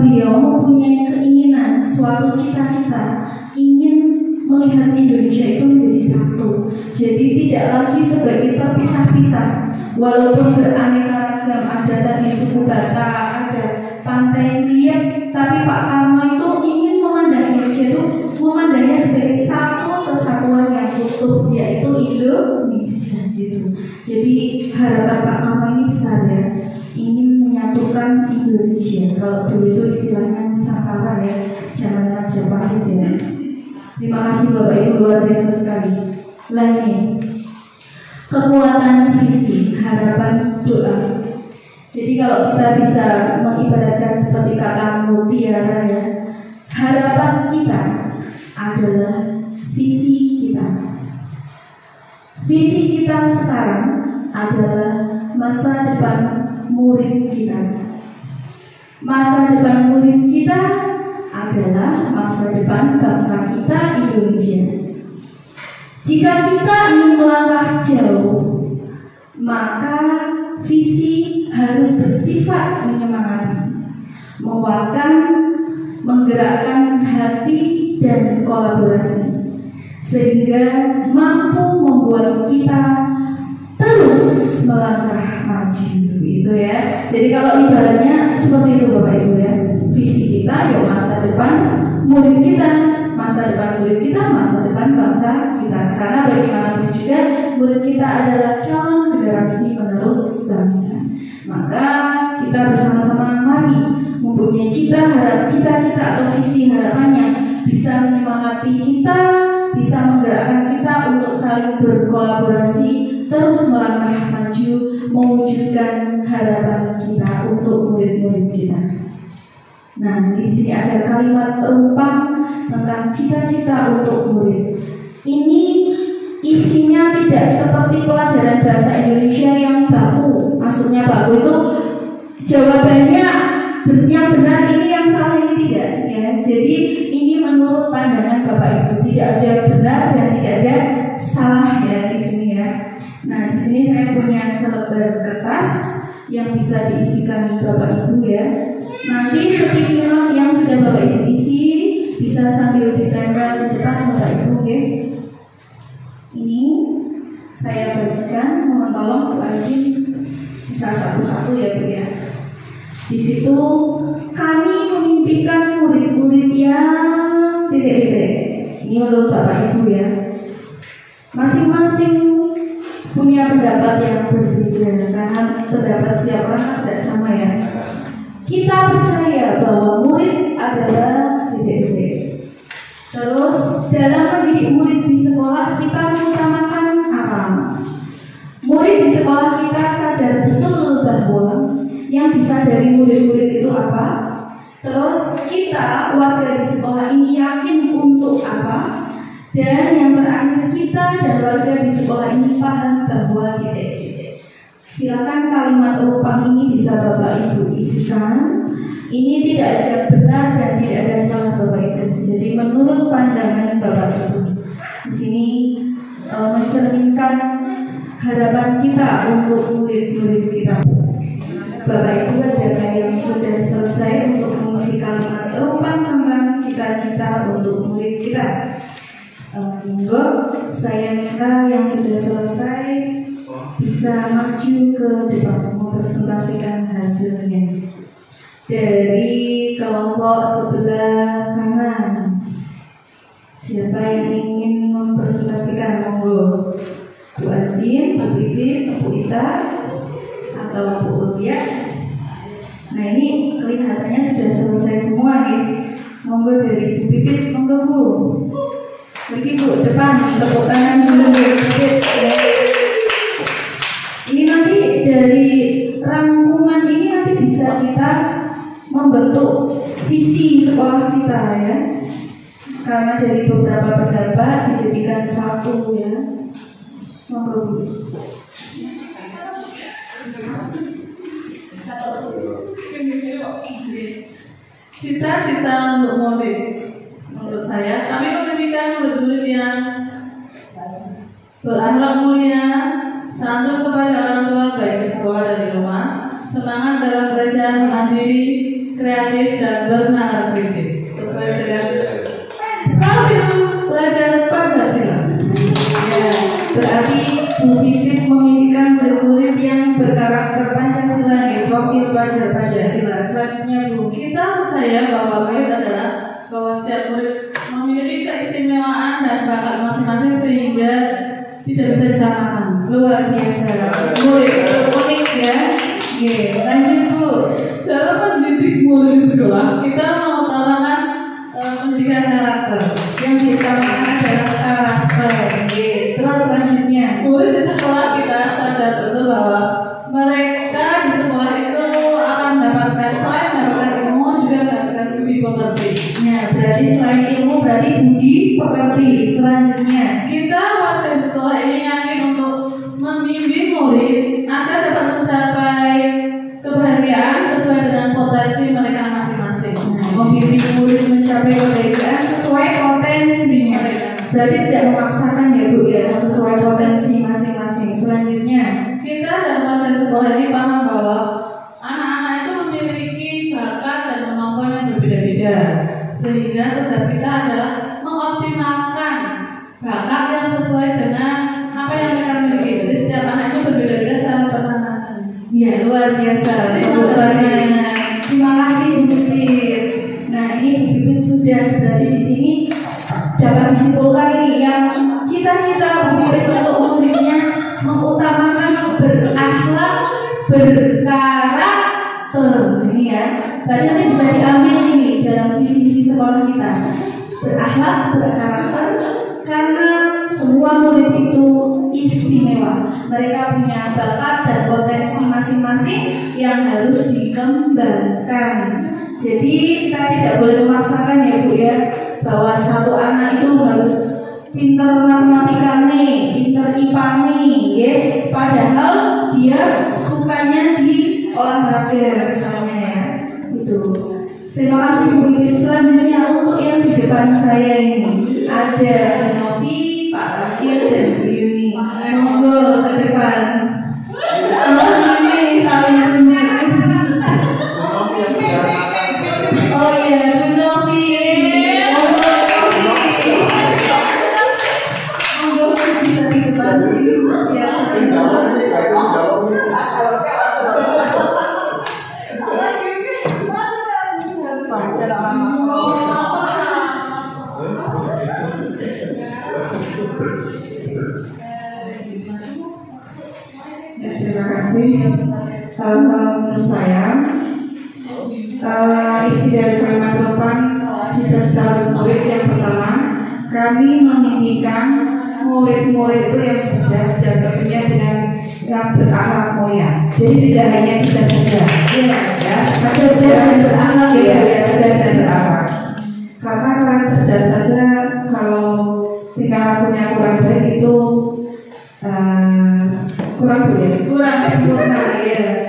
beliau mempunyai keinginan, suatu cita-cita ingin melihat Indonesia itu menjadi satu. Jadi tidak lagi sebagai terpisah-pisah. Walaupun beraneka ragam, ada tadi suku Batak, ada pantai Liat, tapi Pak Karno itu ingin memandang Indonesia itu memandangnya sebagai satu kesatuan yang utuh, yaitu Indonesia gitu. Jadi harapan Pak Karno ini besar ya, ingin menyatukan Indonesia. Kalau dulu itu istilahnya Nusantara ya, zaman Majapahit ya. Terima kasih Bapak Ibu, luar biasa sekali. Lainnya, kekuatan visi, harapan, doa. Jadi kalau kita bisa mengibaratkan seperti kata mutiara ya, harapan kita adalah visi kita. Visi kita sekarang adalah masa depan murid kita. Masa depan murid kita adalah masa depan bangsa kita Indonesia. Jika kita ingin melangkah jauh, maka visi harus bersifat menyemangati, menguatkan, menggerakkan hati dan kolaborasi, sehingga mampu membuat kita terus melangkah maju, gitu ya. Jadi kalau ibaratnya seperti itu Bapak Ibu ya, visi kita ya masa depan murid kita, masa depan murid kita, masa depan bangsa kita. Karena bagaimanapun juga murid kita adalah calon generasi penerus bangsa. Maka kita bersama-sama mari mempunyai cita-cita atau visi harapan yang bisa menyemangati kita, bisa menggerakkan kita untuk saling berkolaborasi, terus melangkah maju, mewujudkan harapan kita untuk murid-murid kita. Nah, di sini ada kalimat terumpam tentang cita-cita untuk murid. Ini isinya tidak seperti pelajaran bahasa Indonesia yang baku. Maksudnya baku itu jawabannya yang benar ini, yang salah ini tidak. Ya, jadi ini menurut pandangan Bapak Ibu, tidak ada benar dan tidak ada salah ya di sini ya. Nah, di sini saya punya selebar kertas yang bisa diisikan Bapak Ibu ya. Nanti sticky note yang sudah Bapak Ibu isi bisa sambil ditempel di depan Bapak Ibu ya. Ini saya bagikan, mohon tolong Bu Azim bisa satu-satu ya Bu ya. Di situ kami memimpikan murid-murid yang titik-titik. Ini menurut Bapak Ibu ya. Masing-masing punya pendapat yang berbeda karena pendapat setiap orang tidak sama ya. Kita percaya bahwa murid adalah titik-titik. Terus dalam mendidik murid di sekolah kita mengutamakan apa? Murid di sekolah kita sadar betul bahwa yang disadari murid-murid itu apa? Terus kita warga di sekolah ini yakin untuk apa? Dan yang terakhir kita dan warga di sekolah ini paham bahwa titik-titik. Silakan kalimat terumpam ini bisa Bapak Ibu isikan. Ini tidak ada benar dan tidak ada salah Bapak Ibu. Jadi menurut pandangan Bapak Ibu, di sini mencerminkan harapan kita untuk murid-murid kita. Bapak Ibu, adakah yang sudah selesai untuk mengisi kalimat terumpam tentang cita-cita untuk murid kita? Monggo, saya minta yang sudah selesai bisa maju ke depan mempresentasikan hasilnya. Dari kelompok sebelah kanan, siapa yang ingin mempresentasikan? Monggo, Bu Azin, Bu Bibit, Bu Ita, atau Bu Utia. Nah ini kelihatannya sudah selesai semua nih. Monggo dari Bu Bibit, monggo Bu. Pergi Bu, depan, tepuk tangan dulu Bu Bibit. Ini nanti dari rangkuman ini nanti bisa kita membentuk visi sekolah kita ya. Karena dari beberapa pendapat dijadikan satu ya. Monggo Bu. Cita-cita untuk murid, menurut saya kami memimpikan murid-murid yang berakhlak mulia, santun kepada orang tua baik di sekolah dan di rumah, semangat dalam belajar, mandiri, kreatif dan bernalar kritis sesuai dengan profil pelajar Pancasila. Ya, berarti Bu Pipit memimpikan murid-murid yang berkarakter Pancasila di profil pelajar Pancasila. Selanjutnya Bu, Kita percaya bahwa murid adalah bahwa setiap murid memiliki keistimewaan dan bakat masing-masing sehingga tidak bisa disamakan. luar biasa. Murid unik ya. Oke, lanjut Bu. Dalam mendidik murid di sekolah, kita mengutamakan pendidikan karakter. Yang diutamakan adalah karakter. Oke, terus selanjutnya. Murid di sekolah kita sadar betul bahwa mereka di sekolah itu akan mendapatkan selain mendapatkan ilmu juga mendapatkan budi pekerti. Ya, berarti selain ilmu berarti budi pekerti. Selanjutnya. Kita warga di sekolah ini yakin untuk membimbing murid agar dapat mencapai kebahagiaan sesuai dengan potensi mereka masing-masing. Membimbing murid mencapai kebahagiaan sesuai potensinya. Berarti tidak memaksakan ya Bu ya, sesuai potensi masing-masing. Selanjutnya. Kita dan warga di sekolah ini paham bahwa anak-anak itu memiliki bakat dan kemampuan yang berbeda-beda, sehingga tugas kita adalah mengoptimalkan bakat yang sesuai dengan apa yang mereka miliki. Jadi setiap anak itu berbeda-beda cara penanganannya. Ya, luar biasa. Terima kasih Bu Pipit. Nah, ini Bu Pipit sudah berarti di sini dapat disimpulkan ini yang cita-cita Bu Pipit untuk muridnya mengutamakan berakhlak, berkarakter. Ini ya. Berarti nanti bisa diambil ini dalam visi-misi sekolah kita. Berakhlak, berkarakter, karena semua murid itu istimewa. Mereka punya bakat dan potensi masing-masing yang harus dikembangkan. Jadi kita tidak boleh memaksakan ya Bu ya, bahwa satu anak itu harus pinter matematika nih, pinter IPA nih, ya. Padahal dia sukanya di olahraga misalnya ya. Itu. Terima kasih Bu Pipit. Selanjutnya untuk yang di depan saya ini ada Novi, Pak Rakil dan Bu Yuni. Monggo ke depan. Ini saling tunjuk. Oh iya, Bu Novi. Monggo bisa di depan. Ya. Terima kasih. Menurut saya isi dari kalimat depan cita-cita murid yang pertama, kami memimpikan murid-murid itu yang cerdas dan tentunya dengan yang berakhlak mulia. Jadi tidak hanya cerdas saja, ya, cerdas dan berakhlak ya, cerdas dan berakhlak. Karena orang cerdas saja kalau tingkah lakunya kurang baik itu kurang sempurna ya.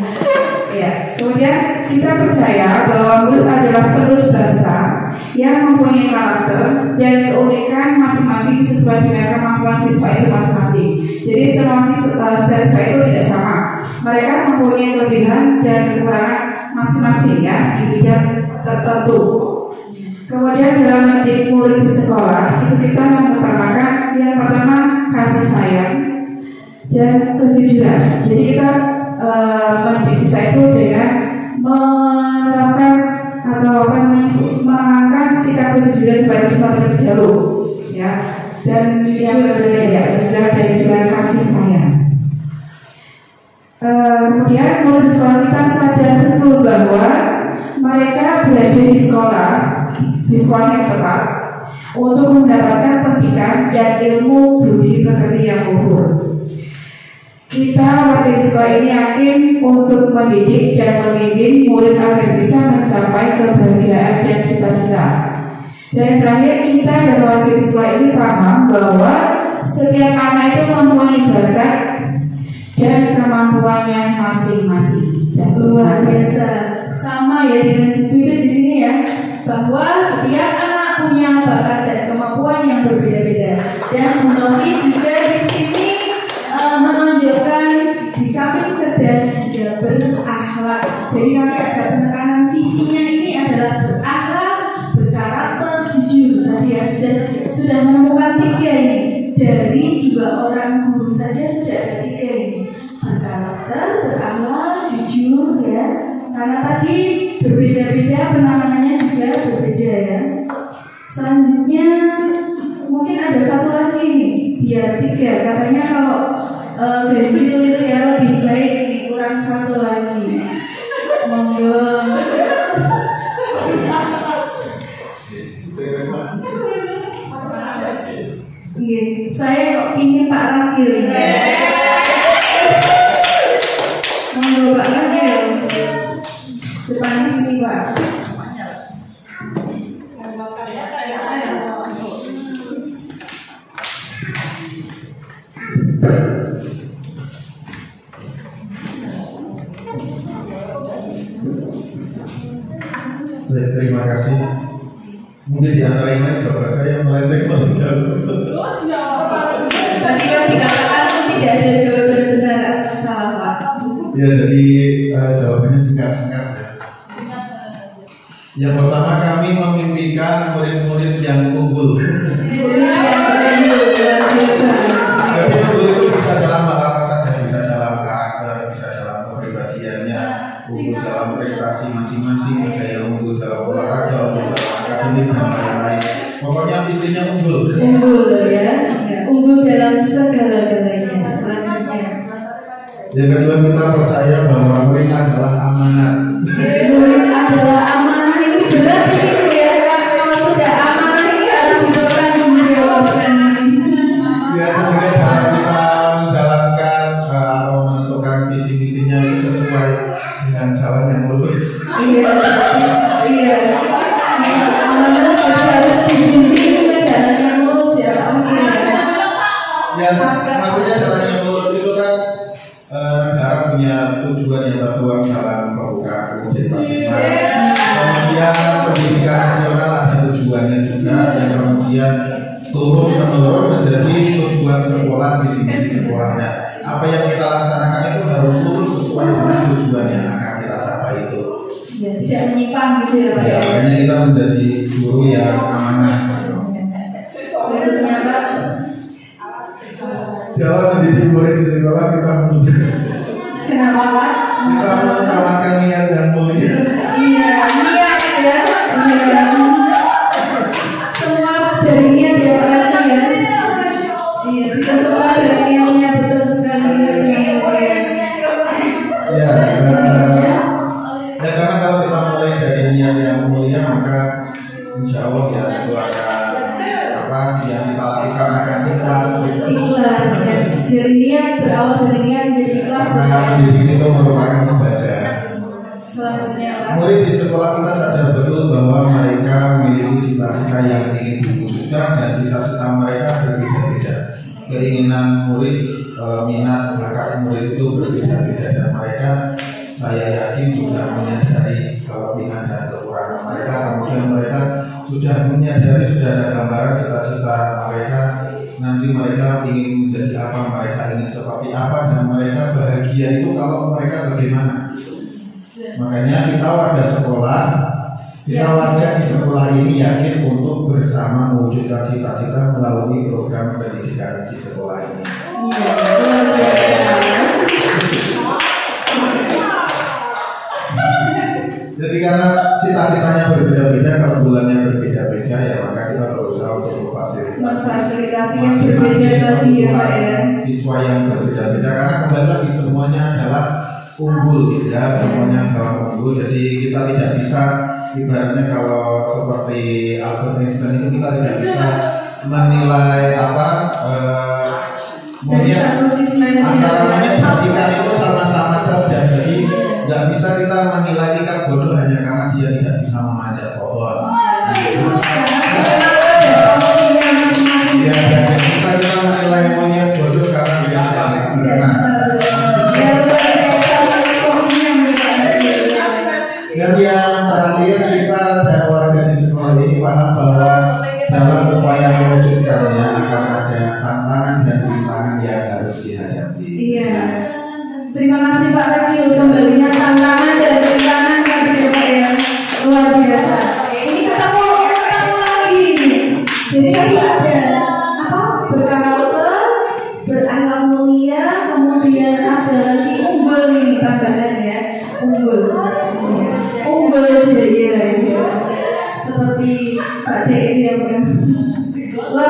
Ya. Kemudian kita percaya bahwa murid adalah penerus bangsa yang mempunyai karakter dan keunikan masing-masing sesuai dengan kemampuan siswa itu masing-masing. Jadi semua siswa itu tidak sama. Mereka mempunyai kelebihan dan kekurangan masing-masing ya di bidang tertentu. Kemudian dalam mendidik murid di sekolah itu kita mengutamakan yang pertama kasih sayang dan kejujuran. Jadi kita mendidik siswa itu dengan menerapkan atau menanamkan sikap kejujuran pada siswa terlebih dahulu, ya, dan yang berbeda kejujuran dan juga kasih sayang. Kemudian murid sekolah kita sadar betul bahwa mereka berada di sekolah yang tepat untuk mendapatkan pendidikan dan ilmu budi pekerti yang luhur. Kita warga sekolah ini yakin untuk mendidik dan membimbing murid agar bisa mencapai kebahagiaan dan cita-cita. Dan terakhir kita dan warga sekolah ini paham bahwa setiap anak itu mempunyai bakat dan kemampuannya masing-masing. Luar biasa, sama ya dengan Bibit di sini ya, bahwa setiap anak punya bakat dan kemampuan yang berbeda-beda. Dan Munoki juga di sini menunjukkan di samping cerdas juga berakhlak. Jadi nanti ada penekanan visinya ini adalah berakhlak, berkarakter, jujur. Tadi ya sudah menemukan 3 ini. Dari 2 orang guru saja sudah ada 3 ini. Berkarakter, berakhlak, jujur ya. Karena tadi berbeda-beda, penanganannya juga berbeda ya. Selanjutnya mungkin ada 1 lagi nih, biar 3. Katanya kalau ganjil itu ya lebih baik kurang 1 lagi. Monggo. Saya kok ingin Pak Rakil ini. Monggo Pak Rakil. Depan sini Pak. Baik, terima kasih. Mungkin di antara ini coba saya melenceng jauh. Tadi kan dikatakan tidak ada jawaban benar atau salah Pak. Ya, jadi jawabannya singkat-singkat ya. Yang pertama, kami memimpikan murid-murid yang unggul. Jadi unggul itu bisa dalam hal apa saja, bisa dalam karakter, bisa dalam kepribadiannya, unggul dalam prestasi masing-masing, ada yang unggul dalam olahraga, unggul dalam akademik dan lain-lain. Pokoknya intinya unggul. Unggul ya, unggul dalam segala-galanya. Selanjutnya. Yang kedua, kita percaya bahwa murid adalah amanat. Murid adalah amanah, ini berat itu ya. Kalau sudah amanah ini harus dipertanggungjawabkan. Ya, sehingga dalam kita menjalankan atau menentukan visi-misinya itu sesuai dengan jalan yang lurus. Iya. Amanah harus dibimbing ke jalan yang lurus ya Pak Mungkin ya. Ya, maksudnya jalan yang lurus itu kan negara punya tujuan yang tertuang dalam pembukaan UUD 45. Kemudian pendidikan nasional ada tujuannya juga, dan kemudian turun-menurun menjadi tujuan sekolah, visi-misi sekolahnya. Apa yang kita laksanakan itu harus lurus sesuai dengan tujuan yang akan kita capai itu. Ya, tidak menyimpang gitu ya Pak Ya, ya. makanya kita menjadi guru yang amanah. Berikutnya Pak. Dalam mendidik murid di sekolah kita Kenapa Pak? kita mengutamakan niat yang mulia. Iya, niat ya. Iya. Semua dari niat ya Pak ya. Iya, semua dari niatnya betul sekali niatnya mulia. Ya, karena kalau kita mulai dari niat yang mulia, maka insya Allah ya itu akan yang kita lakukan akan ikhlas. Ikhlas ya. Dari niat, berawal dari niat jadi ikhlas. Karena pendidik itu merupakan ibadah. Selanjutnya Pak. Murid di sekolah kita sadar betul bahwa mereka memiliki cita-cita yang ingin diwujudkan, dan cita-cita mereka berbeda-beda. Keinginan murid, minat, bakat murid itu berbeda-beda, dan mereka saya yakin juga menyadari kelebihan dan kekurangan mereka. Kemudian mereka sudah menyadari, sudah ada gambaran cita-cita mereka. Nanti mereka ingin menjadi apa, mereka ingin seperti apa, dan mereka bahagia itu kalau mereka bagaimana. Makanya kita warga sekolah, kita warga di sekolah ini yakin untuk bersama mewujudkan cita-cita melalui program pendidikan di sekolah ini. Jadi karena cita-citanya berbeda-beda, keunggulannya berbeda-beda, ya maka kita berusaha untuk memfasilitasi yang berbeda tadi ya Pak ya. Siswa yang berbeda-beda, karena kembali lagi semuanya adalah unggul ya, semuanya adalah unggul. Jadi kita tidak bisa, ibaratnya kalau seperti Albert Einstein itu kita tidak bisa menilai monyet antara monyet dan ikan itu sama-sama cerdas. Jadi nggak bisa kita menilai ikan bodoh hanya karena dia tidak bisa memanjat pohon. Ya, dan bisa kita menilai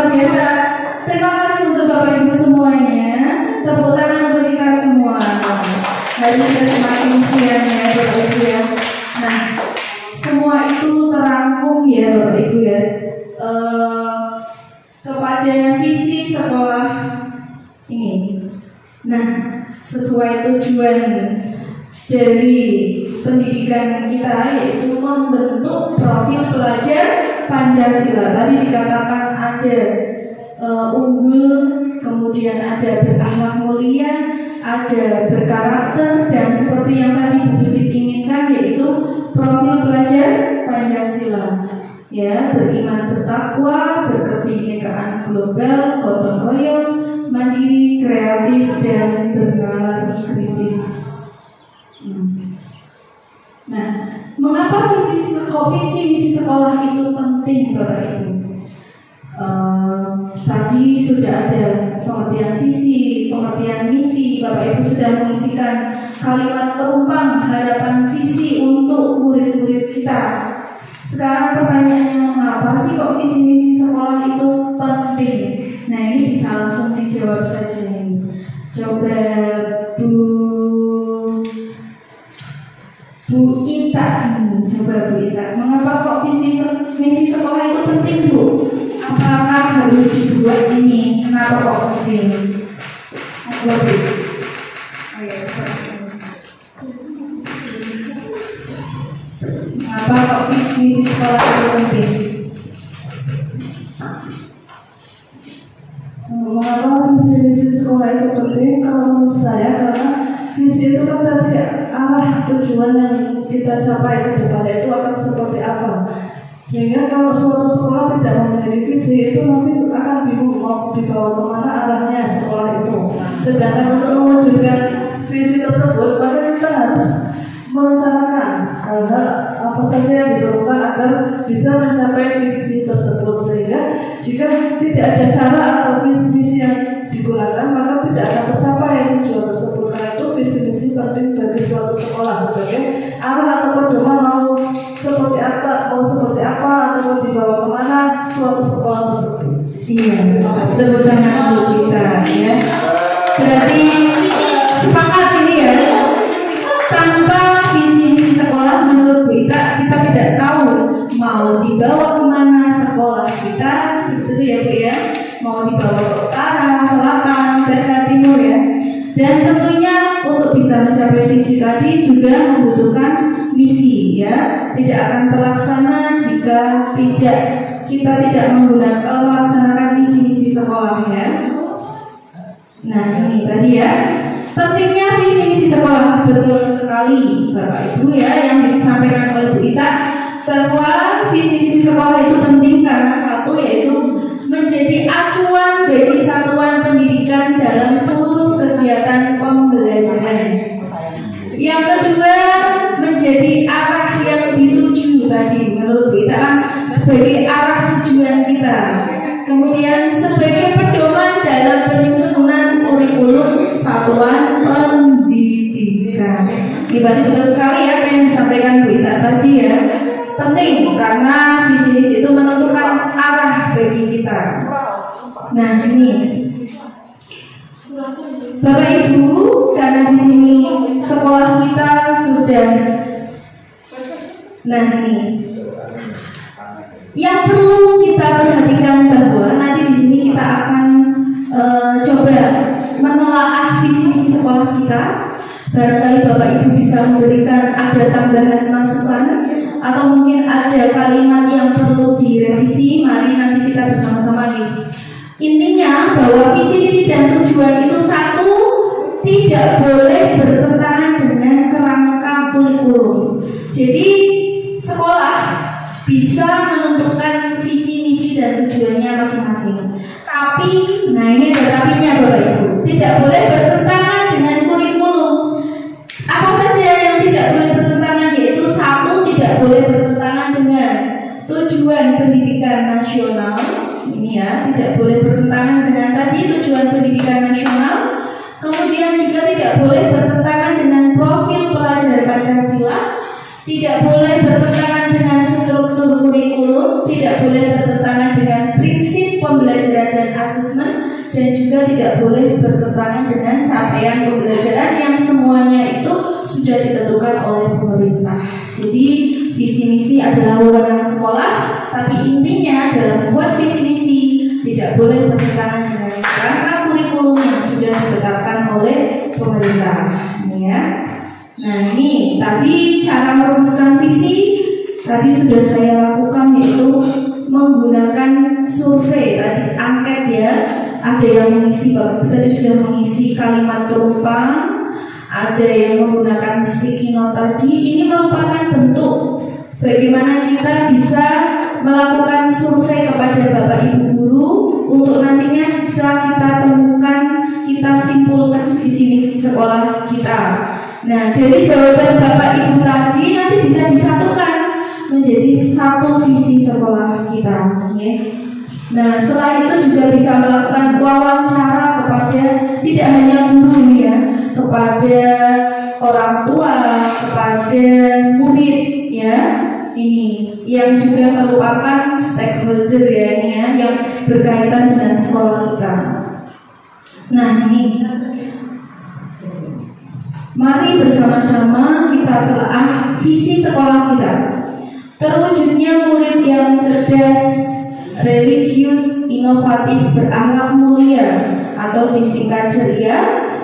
luar biasa. Terima kasih untuk Bapak Ibu semuanya. Tepuk tangan untuk kita semua. Hari sudah semakin siang ya Bapak Ibu ya. Nah, semua itu terangkum ya Bapak Ibu ya, kepada visi sekolah ini. Nah, sesuai tujuan dari pendidikan kita, yaitu membentuk profil pelajar Pancasila. Tadi dikatakan ada unggul, kemudian ada berakhlak mulia, ada berkarakter, dan seperti yang tadi Bu Judit inginkan, yaitu profil pelajar Pancasila. Ya, beriman bertakwa, berkebinekaan global, gotong royong, mandiri, kreatif, dan bernalar kritis. Nah, mengapa visi misi sekolah itu penting, Bapak Ibu? Tadi sudah ada pengertian visi, pengertian misi. Bapak Ibu sudah mengisikan kalimat perumpam harapan visi untuk murid-murid kita. Sekarang pertanyaannya, mengapa sih kok visi misi sekolah itu penting? Nah, ini bisa langsung dijawab saja nih. Coba Bu Ita ini, coba Bu Ita, mengapa kok visi misi sekolah itu penting, Bu? Apakah harus dibuat ini? Kenapa kok penting? Apa kok visi sekolah itu penting? Mengapa visi sekolah itu penting? Kalau menurut saya, karena visi itu kan tadi arah tujuan yang kita capai ke depan itu akan seperti apa. Sehingga kalau suatu sekolah tidak memiliki visi, itu nanti akan bingung mau dibawa kemana arahnya sekolah itu. Sedangkan untuk mewujudkan visi tersebut, maka kita harus merencanakan hal-hal apa saja yang diperlukan agar bisa mencapai visi tersebut. Sehingga jika tidak ada cara atau visi yang digunakan, maka tidak akan tercapai tujuan tersebut. Karena itu visi-misi penting bagi suatu sekolah sebagai arah atau pedoman mau seperti apa atau dibawa kemana suatu sekolah tersebut. Iya, tepuk tangan untuk kita ya. Berarti sepakat ini ya. Tanpa visi sekolah menurut kita tidak tahu mau dibawa kemana sekolah kita, seperti itu ya Bu ya. Mau dibawa ke utara, selatan, dan ke timur ya. Dan tentunya untuk bisa mencapai visi tadi juga membutuhkan misi ya. Tidak akan terlaksana jika kita tidak melaksanakan misi-misi sekolah ya. Nah ini tadi ya, pentingnya visi-misi sekolah. Betul sekali Bapak Ibu ya, yang disampaikan oleh Bu Ita, bahwa visi-misi sekolah itu penting karena satu, yaitu menjadi acuan bagi satuan pendidikan dalam seluruh kegiatan pembelajaran. Yang kedua, menjadi arah yang dituju tadi menurut kita kan sebagai arah tujuan kita. Kemudian sebagai pedoman dalam penyusunan kurikulum satuan pendidikan. Berarti betul sekali ya yang disampaikan Bu Ita tadi ya. Penting karena visi-misi itu menentukan arah bagi kita. Nah ini Bapak Ibu, karena di sini sekolah kita sudah. Nah ini yang perlu kita perhatikan, bahwa nanti di sini kita akan coba menelaah visi-misi sekolah kita. Barangkali Bapak Ibu bisa memberikan ada tambahan masukan atau mungkin ada kalimat yang perlu direvisi. Mari nanti kita bersama-sama nih. Intinya bahwa visi-misi dan tujuan itu satu, tidak boleh bertentangan dengan kerangka kurikulum. Jadi sekolah bisa menentukan visi-misi dan tujuannya masing-masing. Tapi, nah ini ada tapinya Bapak Ibu, tidak boleh bertentangan dengan kurikulum. Apa saja yang tidak boleh bertentangan, yaitu satu, tidak boleh bertentangan dengan tujuan pendidikan nasional. Ini ya, tidak boleh bertentangan dengan tadi tujuan pendidikan nasional. Kemudian juga tidak boleh bertentangan dengan profil pelajar Pancasila. Tidak boleh bertentangan dengan struktur kurikulum. Tidak boleh bertentangan dengan prinsip pembelajaran dan asesmen, dan juga tidak boleh bertentangan dengan capaian pembelajaran yang semuanya itu sudah ditentukan oleh pemerintah. Jadi visi misi adalah wewenang sekolah, tapi intinya dalam membuat visi misi tidak boleh bertentangan dengan kerangka kurikulum yang sudah ditetapkan oleh pemerintah. Ya. Nah, ini tadi cara merumuskan visi tadi sudah saya lakukan, yaitu menggunakan survei tadi, angket ya. Ada yang mengisi, Bapak tadi sudah mengisi kalimat perumpang, ada yang menggunakan sticky note tadi. Ini merupakan bentuk bagaimana kita bisa melakukan survei kepada Bapak Ibu guru untuk nantinya bisa kita temukan, kita simpulkan visi misi sekolah kita. Nah, dari jawaban Bapak Ibu tadi nanti bisa disatukan menjadi satu visi sekolah kita. Ya. Nah, selain itu juga bisa melakukan wawancara kepada tidak hanya guru ya, kepada orang tua, kepada murid ya. Ini yang juga merupakan stakeholder ya, ini ya, yang berkaitan dengan sekolah kita. Nah, ini mari bersama-sama kita telah visi sekolah kita. Terwujudnya murid yang cerdas, religius, inovatif, berakhlak mulia atau disingkat ceria,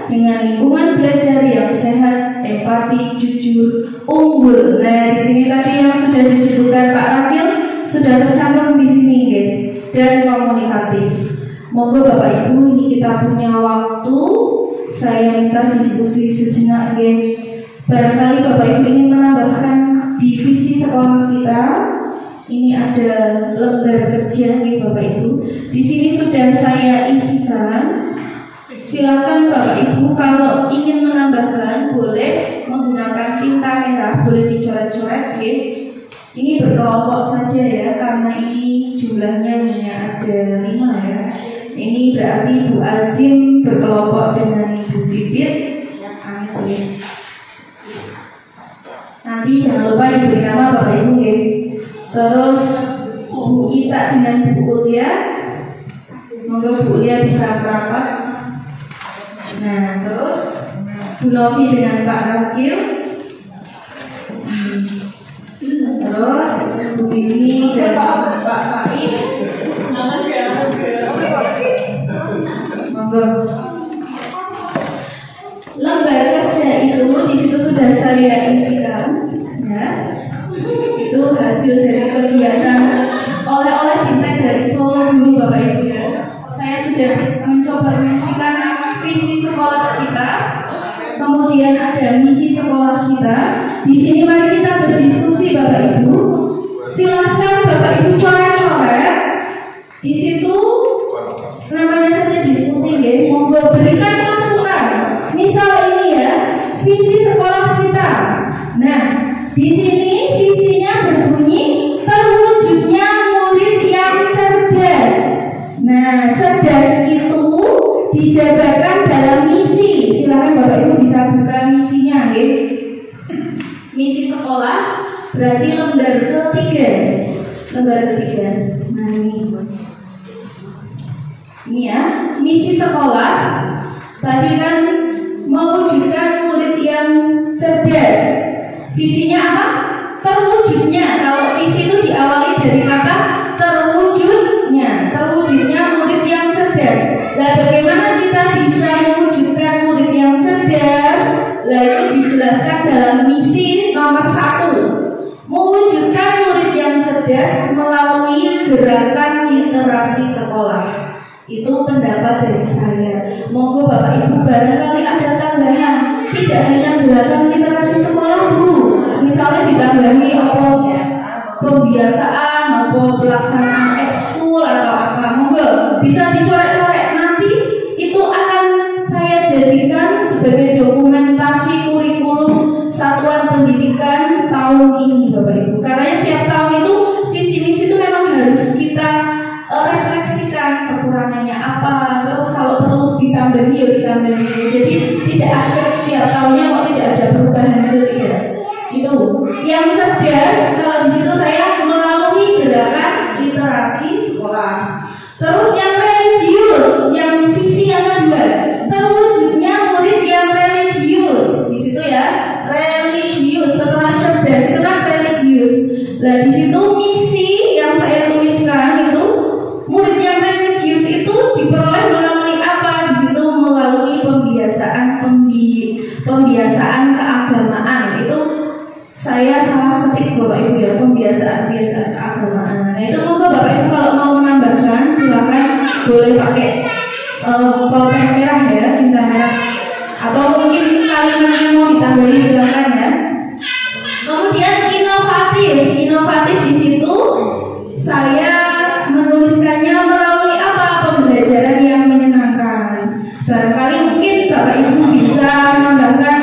dengan lingkungan belajar yang sehat, empati, jujur, unggul. Nah, di sini tadi yang sudah disebutkan Pak Rakil sudah tercantum di sini, ya. Dan komunikatif. Monggo Bapak Ibu, ini kita punya waktu. Saya minta diskusi sejenak, ya. Barangkali Bapak Ibu ingin menambahkan divisi sekolah kita. Ini ada lembar kerja nih Bapak Ibu. Di sini sudah saya isikan. Silakan Bapak Ibu kalau ingin menambahkan boleh menggunakan tinta merah, boleh dicoret-coret ya. Ini berkelompok saja ya, karena ini jumlahnya hanya ada 5 ya. Ini berarti Bu Azim berkelompok dengan Bu Bibit. Nanti jangan lupa diberi nama Bapak Ibu ya. Terus Bu Ita dengan Bu Ulia. Monggo Bu Ulia bisa merapat. Nah, terus Bu Novi dengan Pak Rakil. Terus Bu Bini dan Pak Faid. Monggo. Lembar kerja itu di situ sudah saya isikan, ya. Itu hasil dari kegiatan oleh-oleh Bintek dari Solo dulu Bapak Ibu ya. Saya sudah mencoba mengisikan visi sekolah kita, kemudian ada misi sekolah kita. Di sini mari kita berdiskusi Bapak Ibu. Silahkan Bapak Ibu coret-coret. Di situ namanya saja diskusi ya. Monggo berikan masukan. Misal ini ya, visi sekolah kita. Nah, di sini visinya berbunyi terwujudnya murid yang cerdas. Nah, cerdas itu dijabarkan dalam misi. Silakan Bapak Ibu bisa buka misinya, ya. Misi sekolah berarti lembar ketiga. Lembar ketiga. Nah ini ya, misi sekolah. Tadi kan mewujudkan murid yang cerdas. Visinya apa? Terwujudnya. Kalau visi itu diawali dari kata terwujudnya. Terwujudnya murid yang cerdas. Nah, bagaimana kita bisa mewujudkan murid yang cerdas? Nah, itu dijelaskan dalam misi nomor 1. Mewujudkan murid yang cerdas melalui gerakan literasi sekolah. Itu pendapat dari saya. Monggo Bapak Ibu barangkali ada tambahan. Tidak hanya gerakan literasi sekolah Bu, misalnya ditambahi apa pembiasaan, apa pelaksanaan ekskul atau apa. Monggo bisa dicoret-coret, nanti itu akan saya jadikan sebagai dokumentasi kurikulum satuan pendidikan tahun ini Bapak Ibu. Karena setiap tahun itu visi misi itu memang harus kita refleksikan kekurangannya apa, terus kalau perlu ditambahi ya ditambahi. Jadi tidak acak setiap tahunnya kok tidak ada perubahan, itu tidak. Itu yang cerdas. Kalau di situ saya melalui gerakan literasi sekolah. Terus pulpen merah ya, tinta merah. Atau mungkin kalimat yang mau ditambahi silakan ya. Kemudian inovatif di situ saya menuliskannya melalui apa? Pembelajaran yang menyenangkan. Barangkali mungkin Bapak Ibu bisa menambahkan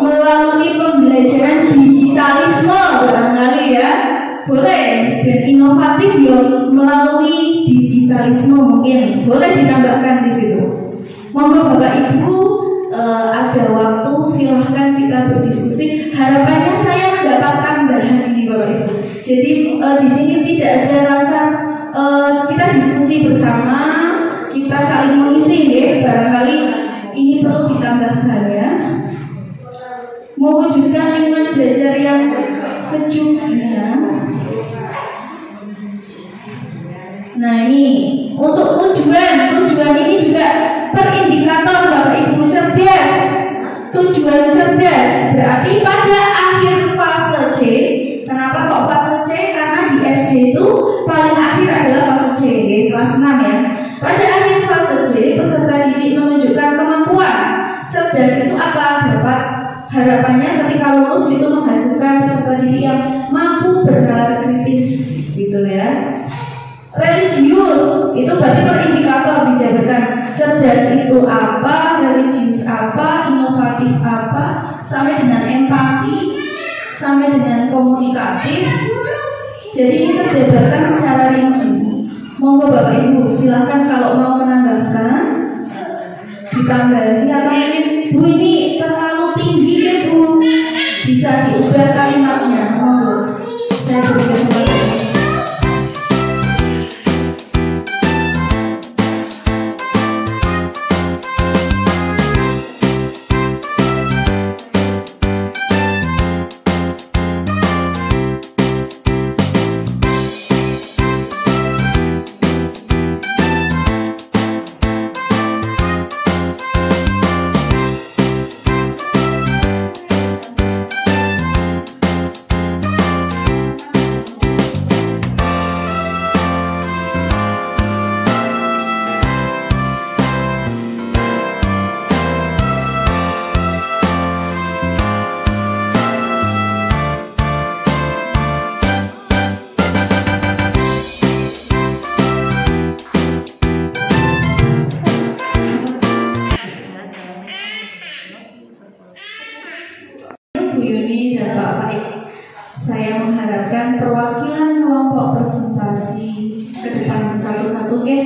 melalui pembelajaran digitalisme barangkali ya. Boleh. Dan inovatif ya melalui digitalisme mungkin boleh ditambahkan di situ. Monggo Bapak Ibu ada waktu silahkan kita berdiskusi. Harapannya saya mendapatkan bahan ini Bapak Ibu. Jadi di sini tidak ada rasa kita diskusi bersama, kita saling mengisi ya. Barangkali ini perlu ditambahkan ya. Mewujudkan lingkungan belajar yang sejuk ya. Nah ini untuk tujuan ini juga perindikator Bapak Ibu cerdas. Tujuan cerdas berarti pada akhir fase C. Kenapa kok fase C? Karena di SD itu paling akhir adalah fase C ya, kelas 6 ya. Pada akhir fase C peserta didik menunjukkan kemampuan cerdas itu apa? Dapat harapannya ketika lulus itu menghasilkan peserta didik yang mampu bernalar kritis gitu ya. Religius itu berarti perindikator dijabarkan cerdas itu apa, religius apa, inovatif apa, sampai dengan empati, sampai dengan komunikatif. Jadi ini terjabarkan secara rinci. Monggo Bapak Ibu silakan kalau mau menambahkan ditambahi atau mungkin Bu ini terlalu tinggi ya Bu, bisa diubah kalimatnya. Monggo saya berikan kesempatan. Saya mengharapkan perwakilan kelompok presentasi ke depan satu-satu ya.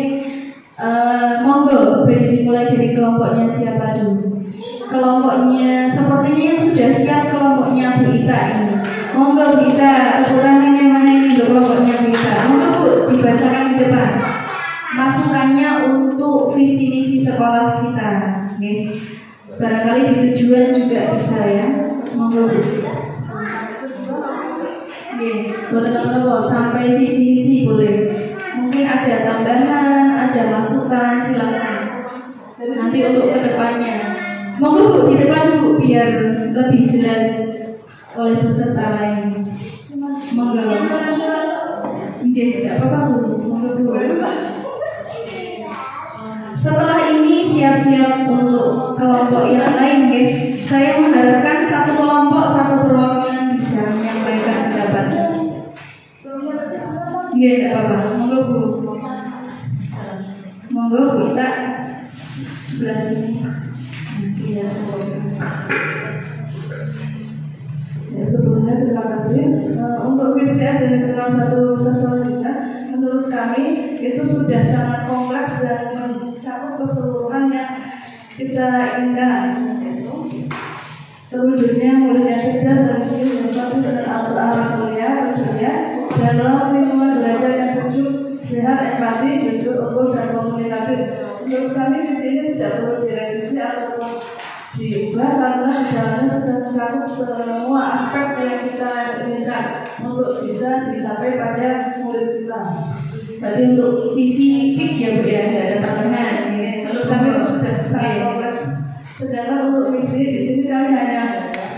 Monggo dimulai dari kelompoknya siapa dulu? Kelompoknya sepertinya yang sudah siap kelompoknya Bu Ita ini. Monggo Bu Ita, ukurannya yang mana ini kelompoknya Bu Ita? Monggo Bu dibacakan di depan. Masukannya untuk visi misi sekolah kita. Okay. Barangkali di tujuan juga bisa ya. Monggo Bu. Boleh sampai visi boleh. Mungkin ada tambahan, ada masukan, silakan. Nanti untuk kedepannya. Monggo Bu di depan Bu biar lebih jelas oleh peserta lain. Monggo. Tidak apa-apa Bu. Monggo Bu. Setelah ini siap-siap untuk kelompok yang lain, guys. Saya mengharapkan satu kelompok satu perwakilan bisa menyampaikan pendapat. Tidak apa-apa. Monggo Bu. Monggo Bu Ita sebelah sini. Ya, sebelumnya terima kasih untuk PCS dan kenal satu juga. Menurut kami itu sudah sangat kompleks dan mencakup keseluruhan yang kita inginkan. Terwujudnya muridnya cerdas dan satu dengan Al-Quran kuliah tentunya dalam lingkungan belajar yang sejuk, sehat, empati, jujur, unggul dan komunikatif. Menurut kami di sini tidak perlu direvisi ataupun diubah karena di dalamnya sudah mencakup semua aspek yang kita inginkan untuk bisa dicapai pada murid kita. Berarti untuk visi PIK ya Bu ya, tidak ada tambahan. Menurut kami itu sudah sangat kompleks. Sedangkan untuk misi di sini kami hanya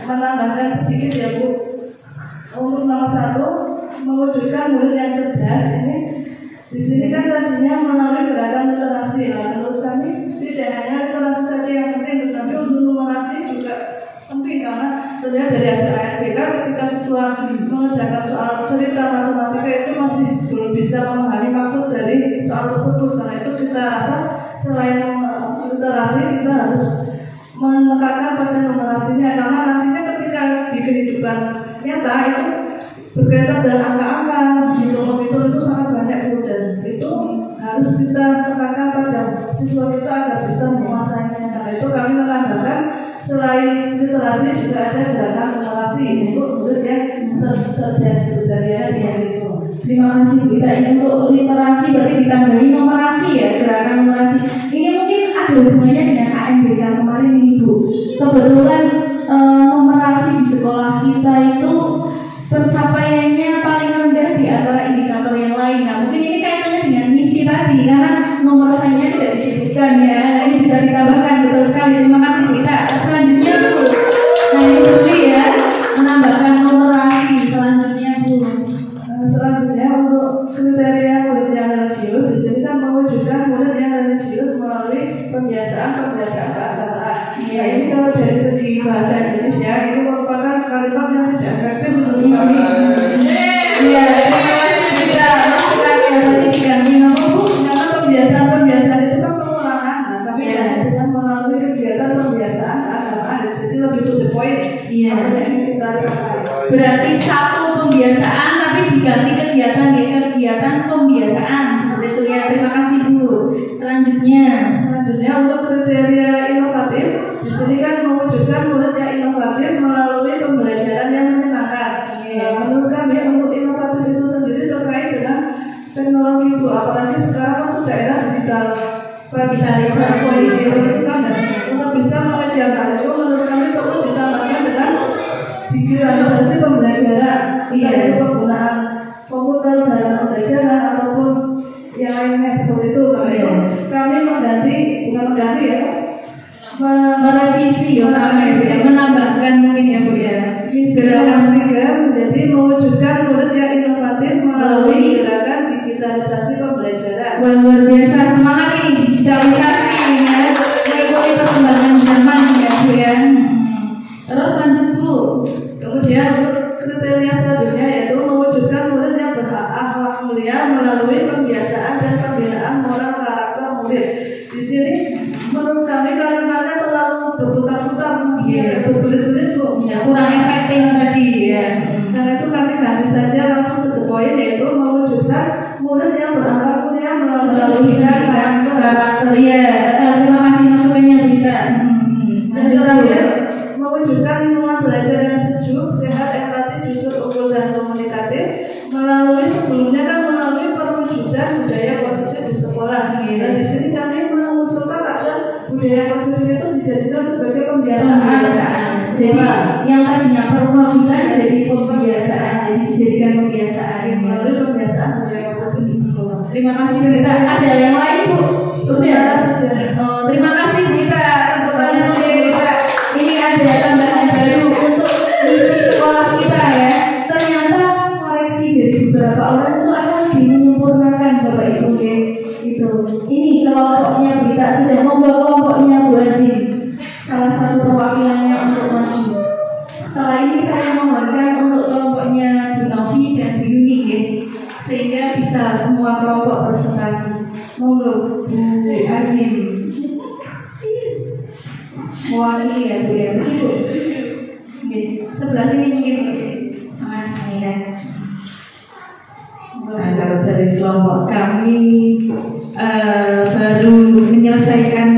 menambahkan sedikit ya Bu. Untuk nomor 1 mewujudkan murid yang cerdas ini. Di sini kan tadinya melalui gerakan literasi. Menurut kami ternyata dari hasil ANBK ketika siswa mengerjakan soal cerita matematika itu masih belum bisa memahami maksud dari soal tersebut. Karena itu kita rasa selain literasi kita harus menekankan pada numerasinya, karena nantinya ketika di kehidupan nyata itu berkaitan dengan angka-angka, hitung-hitung itu sangat banyak dan itu harus kita tekankan pada siswa kita agar bisa menguasainya. Karena itu kami menambahkan selain literasi juga ada gerakan numerasi untuk murid yang tercerdas dari itu. Terima kasih Bu. Ini untuk literasi berarti ditambahi numerasi ya, gerakan numerasi. Ini mungkin ada hubungannya dengan ANBK kemarin ini Bu. Kebetulan numerasi di sekolah kita itu pencapaiannya paling rendah di antara indikator yang lain. Nah mungkin ini kaitannya dengan misi tadi, karena numerasinya tidak disebutkan ya. Ini bisa ditambahkan, betul sekali. Terima kasih Bu. Selanjutnya Bu, nah ini dulu ya, menambahkan numerasi. Selanjutnya Bu, selanjutnya untuk kriteria murid yang religius, di sini kan mewujudkan murid yang religius melalui pembiasaan keagamaan. Ya ini kalau dari segi bahasa Indonesia itu merupakan kalimat yang tidak efektif untuk kami. Ya, kita lakukan yang tadi diganti nama Bu, karena pembiasaan itu kan pengulangan. Nah, kami dengan melalui kegiatan pembiasaan keagamaan, jadi lebih to the point. Iya. Kita berarti satu pembiasaan tapi diganti kegiatan pembiasaan seperti itu ya. Terima kasih Bu. Selanjutnya untuk kriteria inovatif, di sini kan mewujudkan murid yang inovatif melalui pembelajaran yang menyenangkan. Menurut kami untuk inovatif itu sendiri terkait dengan teknologi Bu, apalagi sekarang kan sudah era digital, digitalisasi itu kan, dan untuk bisa mengajarkan itu menurut kami perlu ditambahkan dengan digitalisasi pembelajaran, yaitu penggunaan komputer dalam pembelajaran ataupun yang lainnya seperti itu. Kami mengganti ya, merevisi ya, menambahkan mungkin ya Bu ya. Gerakan 3 menjadi mewujudkan murid yang inovatif melalui gerakan digitalisasi pembelajaran. Luar biasa, semangat ini digitalisasi ya, mengikuti perkembangan zaman ya Bu ya. Terus lanjut Bu. Kemudian untuk kriteria selanjutnya yaitu mewujudkan murid yang berakhlak mulia melalui pembiasaan dan pembinaan moral karakter murid. Di sini menurut kami kalimatnya terlalu berputar-putar, berbelit-belit Bu. Ya, kurang efektif tadi ya. Karena itu kami ganti saja langsung ke poin, yaitu mewujudkan murid yang berakhlak mulia melalui karakter ya. Terima kasih masukannya Bu. Dan terakhir mewujudkan lingkungan belajar yang sejuk, sehat, empati, jujur, unggul dan komunikatif melalui perwujudan budaya positif di sekolah. Dan di sini kami mengusulkan agar budaya positif itu dijadikan sebagai pembiasaan. Jadi yang tadinya perwujudan jadi pembiasaan, jadi dijadikan pembiasaan melalui pembiasaan budaya positif di sekolah. Terima kasih Bu. Ada yang lain Bu? Sudah. Terima kasih Bu. Ini ada tambahan baru untuk misi sekolah kita ya. Ternyata koreksi dari beberapa orang itu akan menyempurnakan Bapak Ibu ya. Itu. Ini kelompoknya kita sudah membawa kelompoknya Bu Azim, salah satu perwakilannya untuk maju. Setelah ini saya mohonkan untuk kelompoknya Bu Novi dan Bu Yuni ya, sehingga bisa semua kelompok presentasi. Monggo Bu Azim. Mewakili ya Bu ya, begitu. Sebelah sini mungkin tangan saya. Nah, kalau dari kelompok kami baru menyelesaikan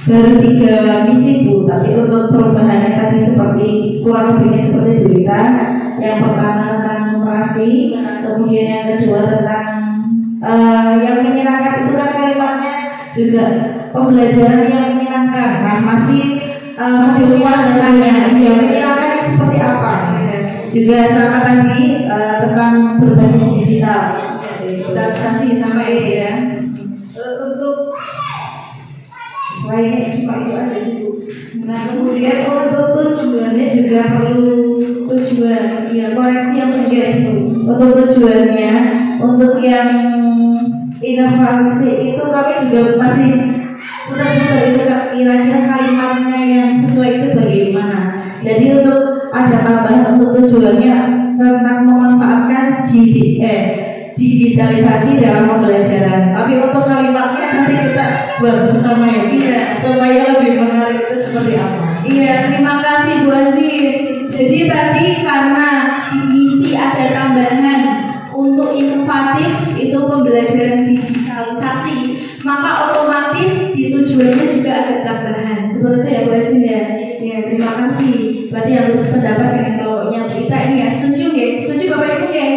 baru 3 misi Bu, tapi untuk perubahannya tadi seperti kurang lebihnya seperti berita. Yang pertama tentang numerasi, kemudian yang kedua tentang yang menyenangkan itu kan kalimatnya juga pembelajaran yang menyenangkan. Nah masih luas tanya, yang menyenangkan seperti apa? Juga sama tadi tentang berbasis digital, digitalisasi sampai ya. Untuk selain cuma itu aja sih Bu. Nah kemudian untuk tujuannya juga perlu tujuan, ya koreksi yang tujuan itu. Untuk tujuannya, untuk yang inovasi itu kami juga masih putar-putar itu kira-kira kalimatnya yang sesuai itu bagaimana. Jadi untuk ada tambahan untuk tujuannya tentang memanfaatkan digitalisasi dalam pembelajaran. Tapi untuk kalimatnya nanti kita buat bersama ya, tidak supaya lebih menarik itu seperti apa? Iya, terima kasih Bu Aziz. Jadi tadi karena di misi ada tambahan untuk inovatif itu pembelajaran digitalisasi, maka otomatis di tujuannya juga ada tambahan. Seperti itu ya Bu Aziz ya. Ya, terima kasih. Berarti harus pendapat dengan kelompoknya kita ini ya. Setuju ya? Setuju Bapak Ibu ya?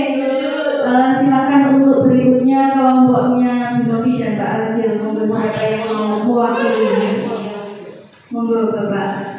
Silakan untuk berikutnya kelompoknya Bu Novi dan Pak Adil. Monggo siapa yang mau mewakili? Monggo Bapak.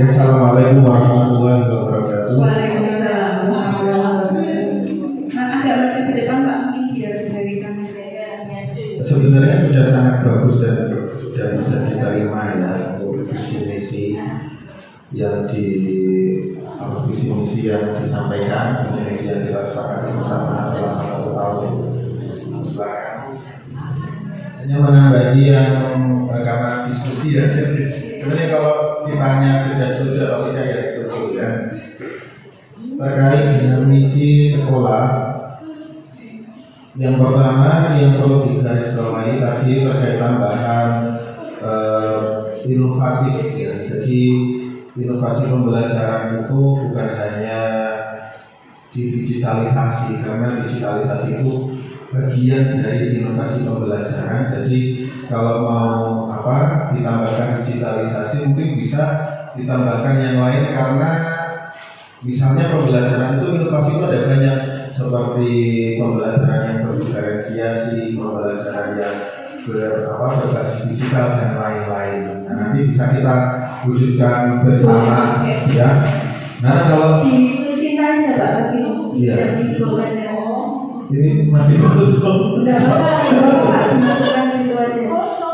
Assalamualaikum warahmatullahi wabarakatuh. Waalaikumsalam warahmatullahi wabarakatuh. Agak maju ke depan Pak, mungkin biar dari kameranya. Sebenarnya sudah sangat bagus dan sudah bisa diterima ya untuk visi misi yang disampaikan, visi misi yang dilaksanakan bersama selama 1 tahun belakang. Hanya menambahi yang karena diskusi ya. Sebenarnya kalau ditanya sudah setuju atau tidak ya setuju ya. Terkait dengan misi sekolah, yang pertama yang perlu digarisbawahi tadi terkait tambahan inovatif ya. Jadi inovasi pembelajaran itu bukan hanya di digitalisasi, karena digitalisasi itu bagian dari inovasi pembelajaran. Jadi kalau mau ditambahkan digitalisasi mungkin bisa ditambahkan yang lain, karena misalnya pembelajaran itu inovasi itu ada banyak, seperti pembelajaran yang berdiferensiasi, pembelajaran yang berbasis digital dan lain-lain. Nah, nanti bisa kita wujudkan bersama ya. Nah kalau kita siapa lagi? Iya. Ini masih bagus kok. Udah apa? Masukkan situ aja.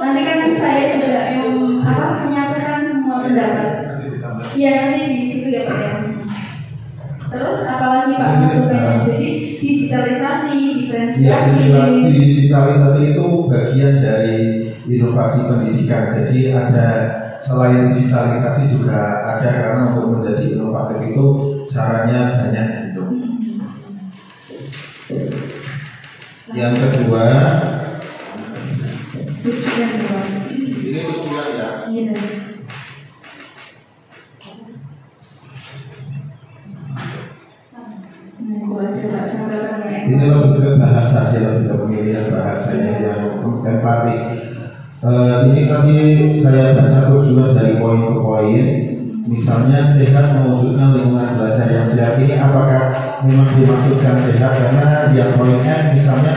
Nanti kan saya sudah menyatakan semua pendapat. Iya nanti di situ ya Pak ya. Terus apalagi Pak masukkan? Jadi digitalisasi, diferensiasi. Ya, digitalisasi itu bagian dari inovasi pendidikan. Jadi ada selain digitalisasi juga ada, karena untuk menjadi inovatif itu caranya banyak gitu. Yang kedua, ini tujuan ya. Iya. Ini lebih ke bahasa sih, lebih ke pemilihan bahasanya yang empatik. Ini tadi saya baca tujuan dari poin ke poin. Misalnya sehat mewujudkan lingkungan belajar yang sehat, ini apakah memang dimaksudkan sehat? Karena yang poinnya misalnya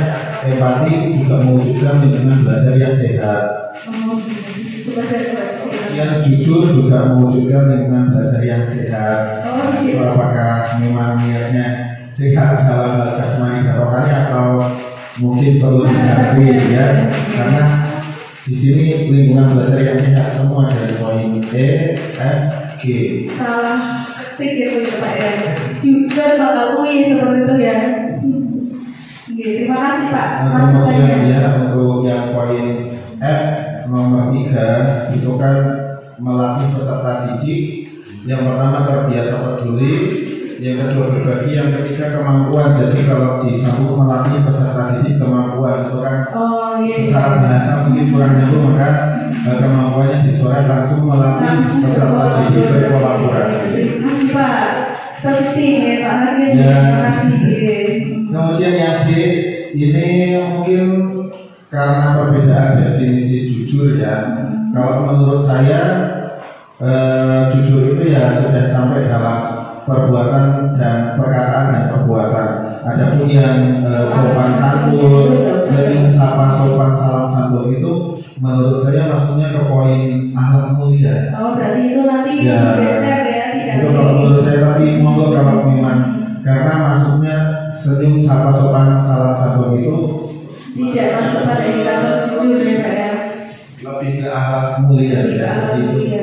empati juga mewujudkan lingkungan belajar yang sehat. Yang jujur juga mewujudkan lingkungan belajar yang sehat. Itu apakah memang niatnya sehat dalam hal jasmani dan rohani atau mungkin perlu diganti ya? Karena di sini lingkungan belajar yang sehat semua dari poin E, F, G. Salah ketik ya Pak ya. Jujur bakal seperti itu ya. Oke, terima kasih Pak. Kemudian ya untuk yang poin F nomor 3 itu kan melatih peserta didik. Yang pertama terbiasa peduli, yang kedua berbagi, yang ketiga kemampuan. Jadi kalau disambung melatih peserta didik kemampuan itu kan secara bahasa mungkin kurang nyambung, maka kemampuannya dicoret langsung melatih peserta didik berkolaborasi. Terima kasih Pak. Penting ya Pak Hakim. Terima kasih. Kemudian yang D ini mungkin karena perbedaan definisi jujur ya. Kalau menurut saya jujur itu ya sudah sampai dalam perbuatan dan perkataan dan perbuatan. Adapun yang sopan santun, sering sapa, sopan salam santun itu menurut saya maksudnya ke poin akhlak mulia. Oh berarti itu nanti ya, geser ya, tidak. Itu kalau menurut saya, tapi monggo kalau memang karena maksudnya senyum sapa sopan salam santun itu tidak masuk pada indikator jujur ya Pak ya. lebih ke akhlak mulia ya, itu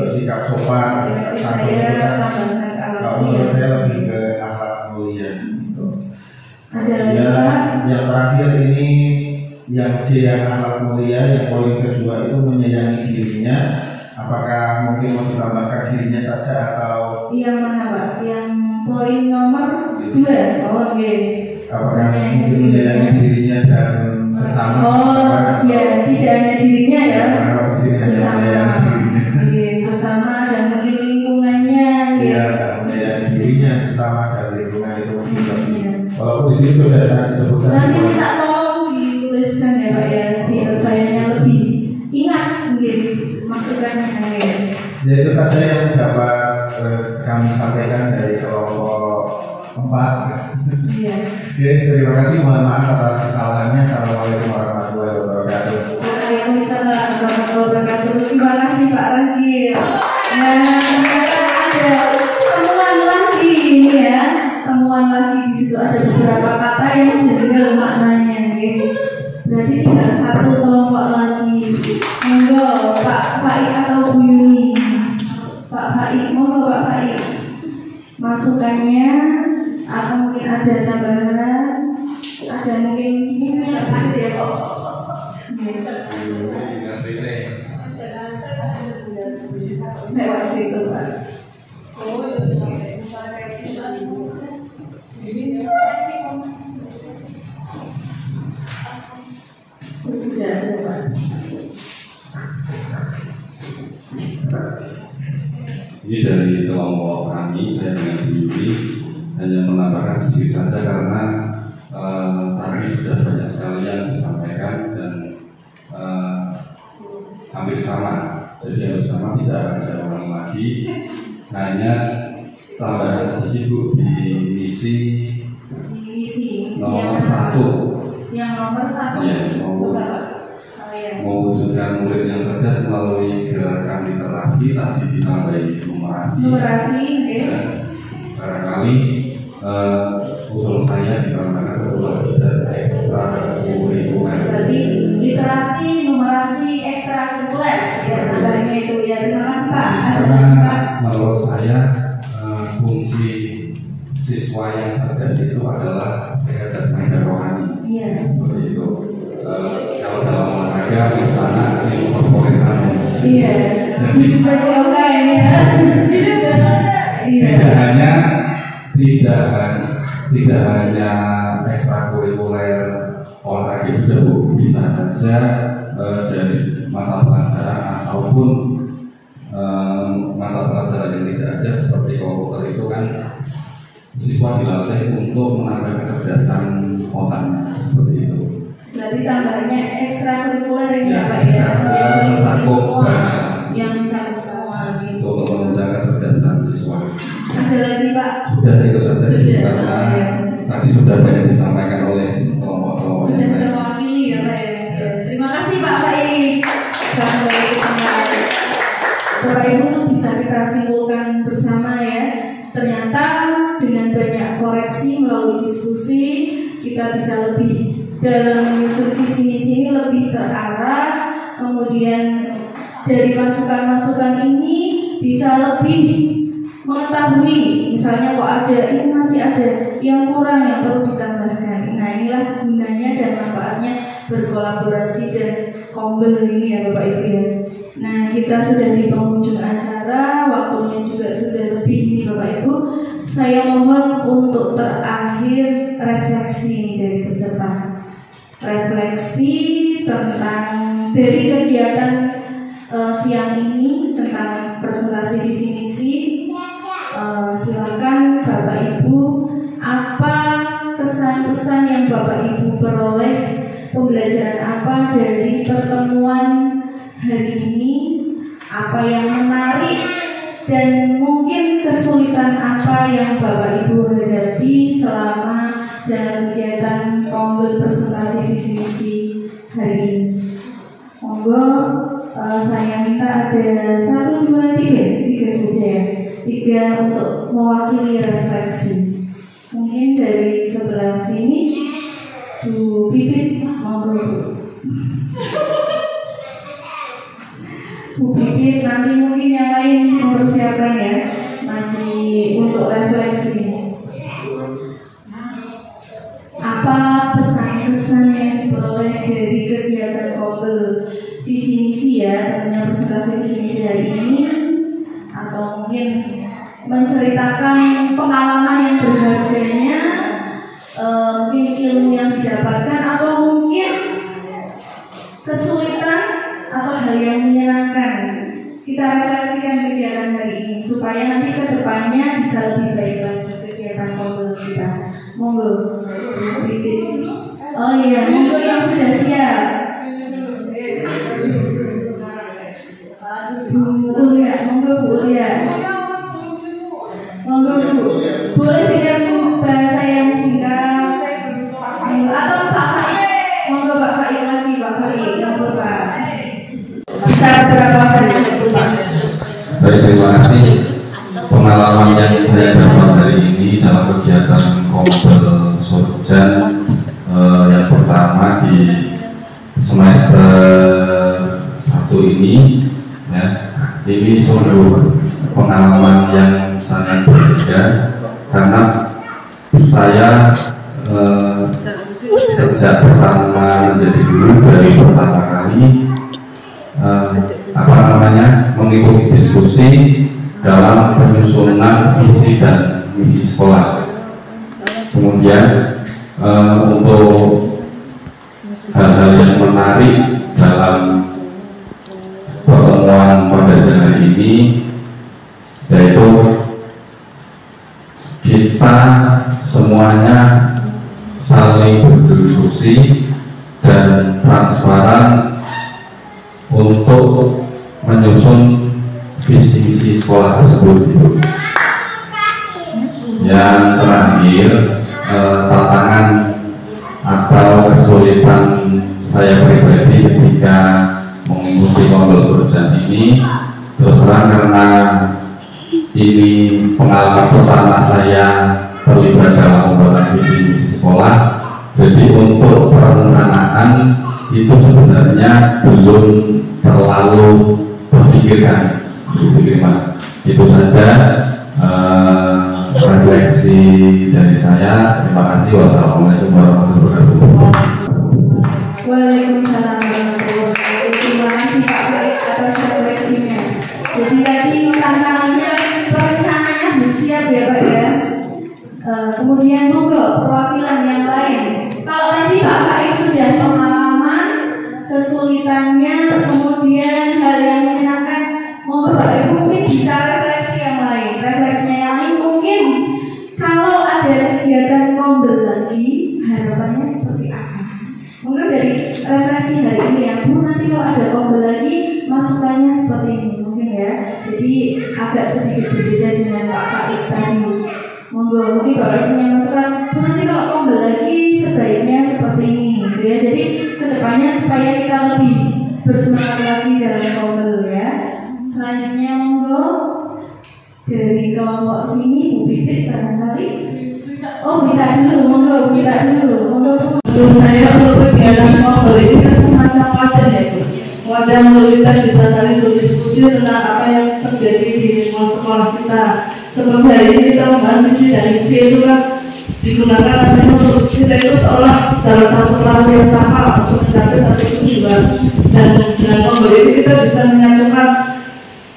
bersikap sopan. Kalau menurut saya lebih ke akhlak mulia. Yang terakhir ini yang D yang akhlak mulia, yang poin kedua itu menyayangi dirinya. Apakah mungkin mau ditambahkan dirinya saja atau yang mana Pak? Yang poin nomor 2. Oh oke. Apakah mungkin menyayangi dirinya dan sesama? Oh ya, tidak hanya dirinya ya. Sesama dan mungkin lingkungannya. Iya, menyayangi dirinya, sesama dan lingkungan itu mungkin lebih. Walaupun di sini sudah disebutkan. Nanti minta tolong dituliskan ya Pak ya, biar sayanya lebih ingat mungkin masukannya ya. Ya itu saja yang dapat kami sampaikan dari kelompok 4. Iya. Oke, terima kasih. Mohon maaf atas kesalahannya. Assalamualaikum warahmatullahi wabarakatuh. Waalaikumsalam warahmatullahi wabarakatuh. Terima kasih Pak Ragil. Nah, ternyata ada temuan lagi ini ya. Temuan lagi di situ ada beberapa kata yang sebenarnya maknanya gitu. Berarti tinggal satu kelompok lagi. Monggo Pak Fai atau Bu Yuni. Pak Fai, monggo Pak Fai. Masukannya atau mungkin ada tambahan, ada mungkin ini ada ya kok. Lewat situ Pak. Sudah ada Pak. Ini dari kelompok kami, saya dengan Bu Yuni hanya menambahkan sedikit saja karena tadi sudah banyak sekali yang disampaikan dan hampir sama. Jadi hampir sama, tidak akan saya ulang lagi. Hanya tambahan sedikit Bu di misi nomor 1. Yang nomor 1. Ya, mewujudkan murid yang cerdas melalui gerakan literasi, tadi ditambahi numerasi. Dan barangkali usul saya dikatakan sebuah ekstra kurikuler. Berarti literasi, numerasi, ekstra kurikuler. Ya, tambahannya itu ya. Terima kasih Pak. Karena menurut saya fungsi siswa yang cerdas itu adalah sehat jasmani dan rohani. Iya. Seperti itu. Kalau dalam olahraga misalnya ilmu korporesan. Iya. Jadi juga yoga ya. tidak hanya ekstrakurikuler olahraga juga Bu, bisa saja dari mata pelajaran ataupun mata pelajaran yang tidak ada seperti komputer itu kan siswa dilatih untuk menambah kecerdasan otaknya seperti itu. Berarti tambahannya ekstrakurikuler ini Ya, Pak ya. mencakup yang mencakup semua gitu. untuk menjaga kecerdasan siswa. Ada lagi Pak? Sudah itu saja karena ya. tadi sudah banyak disampaikan oleh kelompok-kelompok Sudah yang lain. terwakili ya Pak ya. Terima kasih Pak Fai. Bapak Ibu bisa kita simpulkan bersama ya. Ternyata dengan banyak koreksi melalui diskusi kita bisa lebih dalam menyusun visi misi ini lebih terarah. Kemudian dari masukan-masukan ini bisa lebih mengetahui misalnya kok ada ini masih ada yang kurang yang perlu ditambahkan. Nah inilah gunanya dan manfaatnya berkolaborasi dan kombel ini ya Bapak Ibu ya. Nah kita sudah di penghujung acara, waktunya juga sudah lebih ini Bapak Ibu. Saya mohon untuk terakhir refleksi dari peserta. Refleksi tentang dari kegiatan siang ini tentang presentasi visi misi. Silakan Bapak Ibu, apa kesan-pesan yang Bapak Ibu peroleh, pembelajaran apa dari pertemuan hari ini, apa yang menarik dan mungkin kesulitan apa yang Bapak Ibu hadapi selama dalam kegiatan kombel presentasi visi misi hari ini. Monggo saya minta ada 1, 2, 3 saja ya. 3 untuk mewakili refleksi. Mungkin dari sebelah sini Bu Pipit, monggo Bu. Bu Pipit, nanti mungkin yang lain mempersiapkan ya, masih untuk refleksi. Apa pesan-pesan yang diperoleh dari kegiatan Kombel visi misi ya, tentunya presentasi visi misi hari ini, atau mungkin menceritakan pengalaman yang berharganya, mungkin ilmu yang didapatkan, atau mungkin kesulitan atau hal yang menyenangkan. Kita refleksikan kegiatan hari ini supaya nanti ke depannya bisa lebih baik lagi kegiatan Kombel kita. Monggo. Oh iya, monggo yang sudah siap. Bu Ulia, monggo Bu Ulia. Monggo Bu. Boleh dengan bahasa yang singkat. Monggo atau Pak Fai. Monggo Pak Fai lagi, Pak Fai. Monggo Pak. Baik, terima kasih. Pengalaman yang saya dapat hari ini dalam kegiatan Kombel Surjan yang pertama di semester 1 ini ya, ini sungguh pengalaman yang sangat berbeda karena saya sejak pertama menjadi guru dari pertama kali mengikuti diskusi dalam penyusunan visi dan misi sekolah. Kemudian untuk hal-hal yang menarik dalam pertemuan pada hari ini, yaitu kita semuanya saling berdiskusi dan transparan untuk menyusun visi misi sekolah tersebut. Yang terakhir, tantangan atau kesulitan saya pribadi ketika mengikuti Kombel Surjan ini, terus terang karena ini pengalaman pertama saya terlibat dalam pembuatan visi misi sekolah, jadi untuk perencanaan itu sebenarnya belum terlalu terpikirkan. Itu saja refleksi dari saya. Terima kasih. Wassalamualaikum warahmatullahi wabarakatuh. Waalaikumsalam warahmatullahi wabarakatuh. Terima kasih Pak Baik atas refleksinya. Jadi tadi tantangannya perencanaannya belum siap ya Pak ya. Kemudian monggo perwakilan yang lain. Kalau tadi Pak Baik sudah pengalaman, kesulitannya, kemudian hal yang menyenangkan, monggo Pak Baik mungkin bisa refleksi yang lain. Refleksinya yang lain mungkin kalau ada kegiatan Kombel lagi, harapannya seperti apa? Mungkin dari refleksi hari ini ya Bu, nanti kalau ada Kombel lagi, masukannya seperti ini mungkin ya. Jadi agak sedikit berbeda dengan Pak Baik tadi. Monggo, mungkin Pak Baik punya masukan, Bu nanti kalau Kombel lagi sebaiknya seperti ini gitu ya. Jadi kedepannya supaya kita lebih bersemangat lagi dalam Kombel ya. Selanjutnya monggo dari kelompok sini Bu Pipit barangkali. Oh minta dulu, monggo minta dulu, monggo Bu. Menurut saya untuk kegiatan Kombel ini kan semacam wadah ya Bu. Wadah untuk kita bisa saling berdiskusi tentang apa yang terjadi di lingkungan sekolah kita. Seperti hari ini kita membahas misi dan misi itu kan digunakan nanti untuk kita itu seolah dalam satu perahu yang sama untuk mencapai satu tujuan. Dan dengan Kombel ini kita bisa menyatukan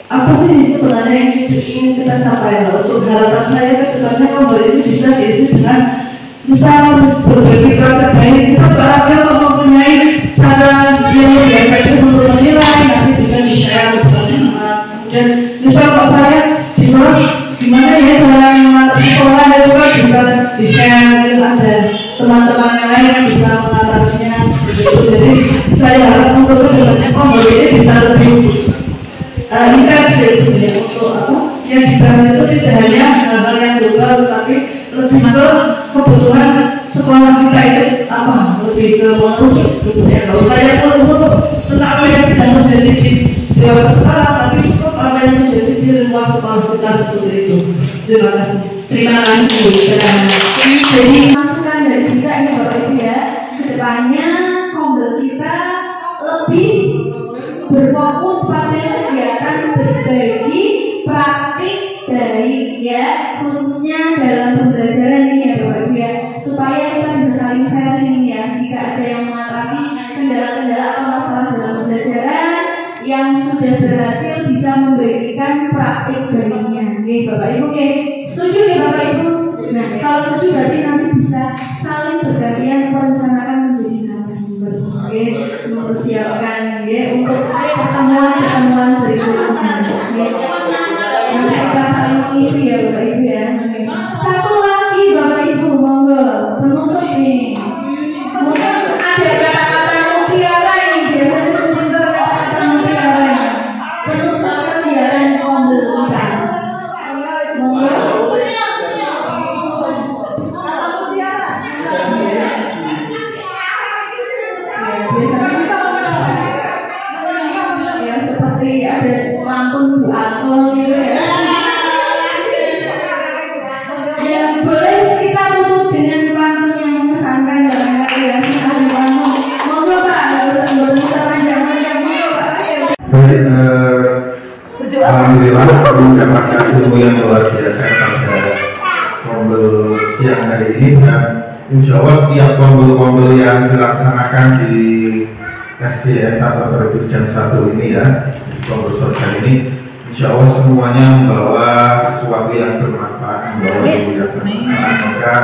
apa sih sebenarnya yang ingin kita capai. Untuk harapan saya ke depannya Kombel ini bisa diisi dengan misal berbagi terbaik. Kita berharap mempunyai cara yang lebih efektif untuk menilai, nanti bisa di-share bersama. Kemudian misal kok saya gimana ya cara mengatasi sekolah itu kan bisa di-share, dan ada teman-teman yang lain yang bisa mengatasinya seperti itu. Jadi saya harap untuk kedepannya Kombel ini bisa lebih intens ya untuk apa yang dibahas itu tidak hanya hal-hal yang global, tetapi lebih ke kebutuhan sekolah kita itu apa, lebih ke mengeruk kebutuhan saya pun untuk tentang apa yang sedang terjadi di dewasa sekarang, tapi cukup apa yang terjadi di luar sekolah kita seperti itu. Terima kasih. Terima kasih. Jadi masukan dari kita ini Bapak Ibu ya, kedepannya Kombel kita lebih berfokus pada ya, khususnya dalam pembelajaran ini ya Bapak Ibu ya, supaya kita bisa saling sharing ya. Jika ada yang mengatasi kendala-kendala atau masalah dalam pembelajaran yang sudah berhasil, bisa membagikan praktik baiknya. Oke Bapak Ibu, oke. Setuju ya Bapak Ibu? Nah, kalau setuju berarti nanti bisa saling bergantian merencanakan menjadi narasumber. Oke, mempersiapkan ya untuk pertemuan-pertemuan berikutnya. Nanti kita saling mengisi ya Bapak Ibu ya. Satu lagi Bapak Ibu, monggo penutup nih. Mungkin ada kata-kata mutiara ini, biasanya pintar kata-kata mutiara ini. Penutup kegiatan kombel kita. Monggo. Ya seperti ada pantun Bu Atul gitu ya. Yang boleh kita tutup dengan pantun yang mengesankan barangkali ya. Kita ada pantun. Monggo Pak, nggak usah panjang-panjang. Monggo Pak. Baik, alhamdulillah mendapatkan ilmu yang luar biasa pada kombel siang hari ini, dan insya Allah setiap kombel-kombel yang dilaksanakan di SJN Sastra Dirjen 1 ini ya, di kombel sosial ini, insya Allah semuanya membawa sesuatu yang bermanfaat, membawa ilmu yang bermanfaat. Maka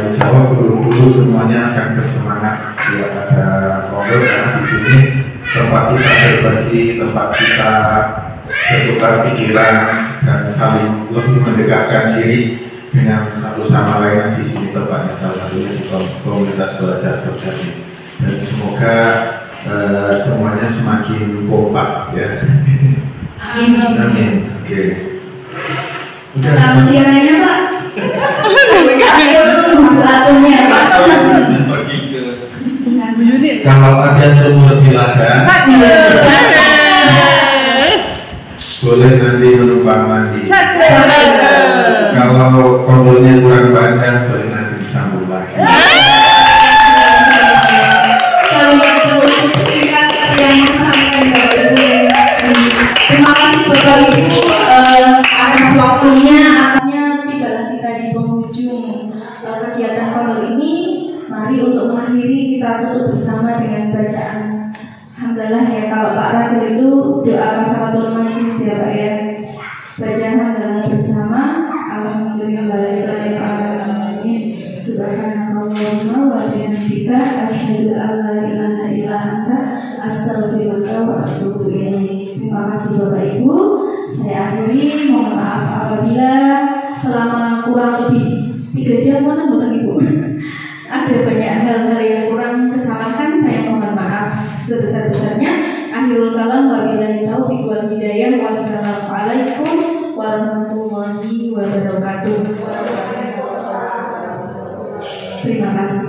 insya Allah guru-guru semuanya akan bersemangat setiap ada kombel, karena di sini tempat kita berbagi, tempat kita bertukar pikiran dan saling lebih mendekatkan diri dengan satu sama lain. Di sini tempatnya salah satunya di komunitas belajar sosial ini, dan semoga semuanya semakin kompak ya. Amin. Oke. Udah. Mutiaranya Pak. Atunya Pak. Kalau ada sumur silakan. Boleh nanti menumpang mandi. Kalau kombelnya kurang banyak, boleh nanti disambung lagi. Terima kasih Bapak Ibu atas waktunya. Tibalah kita di penghujung kegiatan kombel ini. Mari untuk mengakhiri kita tutup bersama dengan bacaan hamdalah ya. Kalau Pak Ragil itu doa kafaratul majlis ya Pak ya. Bacaan hamdalah bersama. Alhamdulillahirabbil alamin. Subhanakallahumma wa bihamdika asyhadu an la ilaha illa anta astaghfiruka wa atubu ilaik. Terima kasih Bapak Ibu. Saya akhiri, mohon maaf apabila selama kurang lebih 3 jam betul Ibu ada banyak hal-hal yang kurang kesalahan, saya mohon maaf sebesar-besarnya. Akhirul kalam wabillahi taufiq wal hidayah. Wassalamualaikum warahmatullahi wabarakatuh. Terima kasih.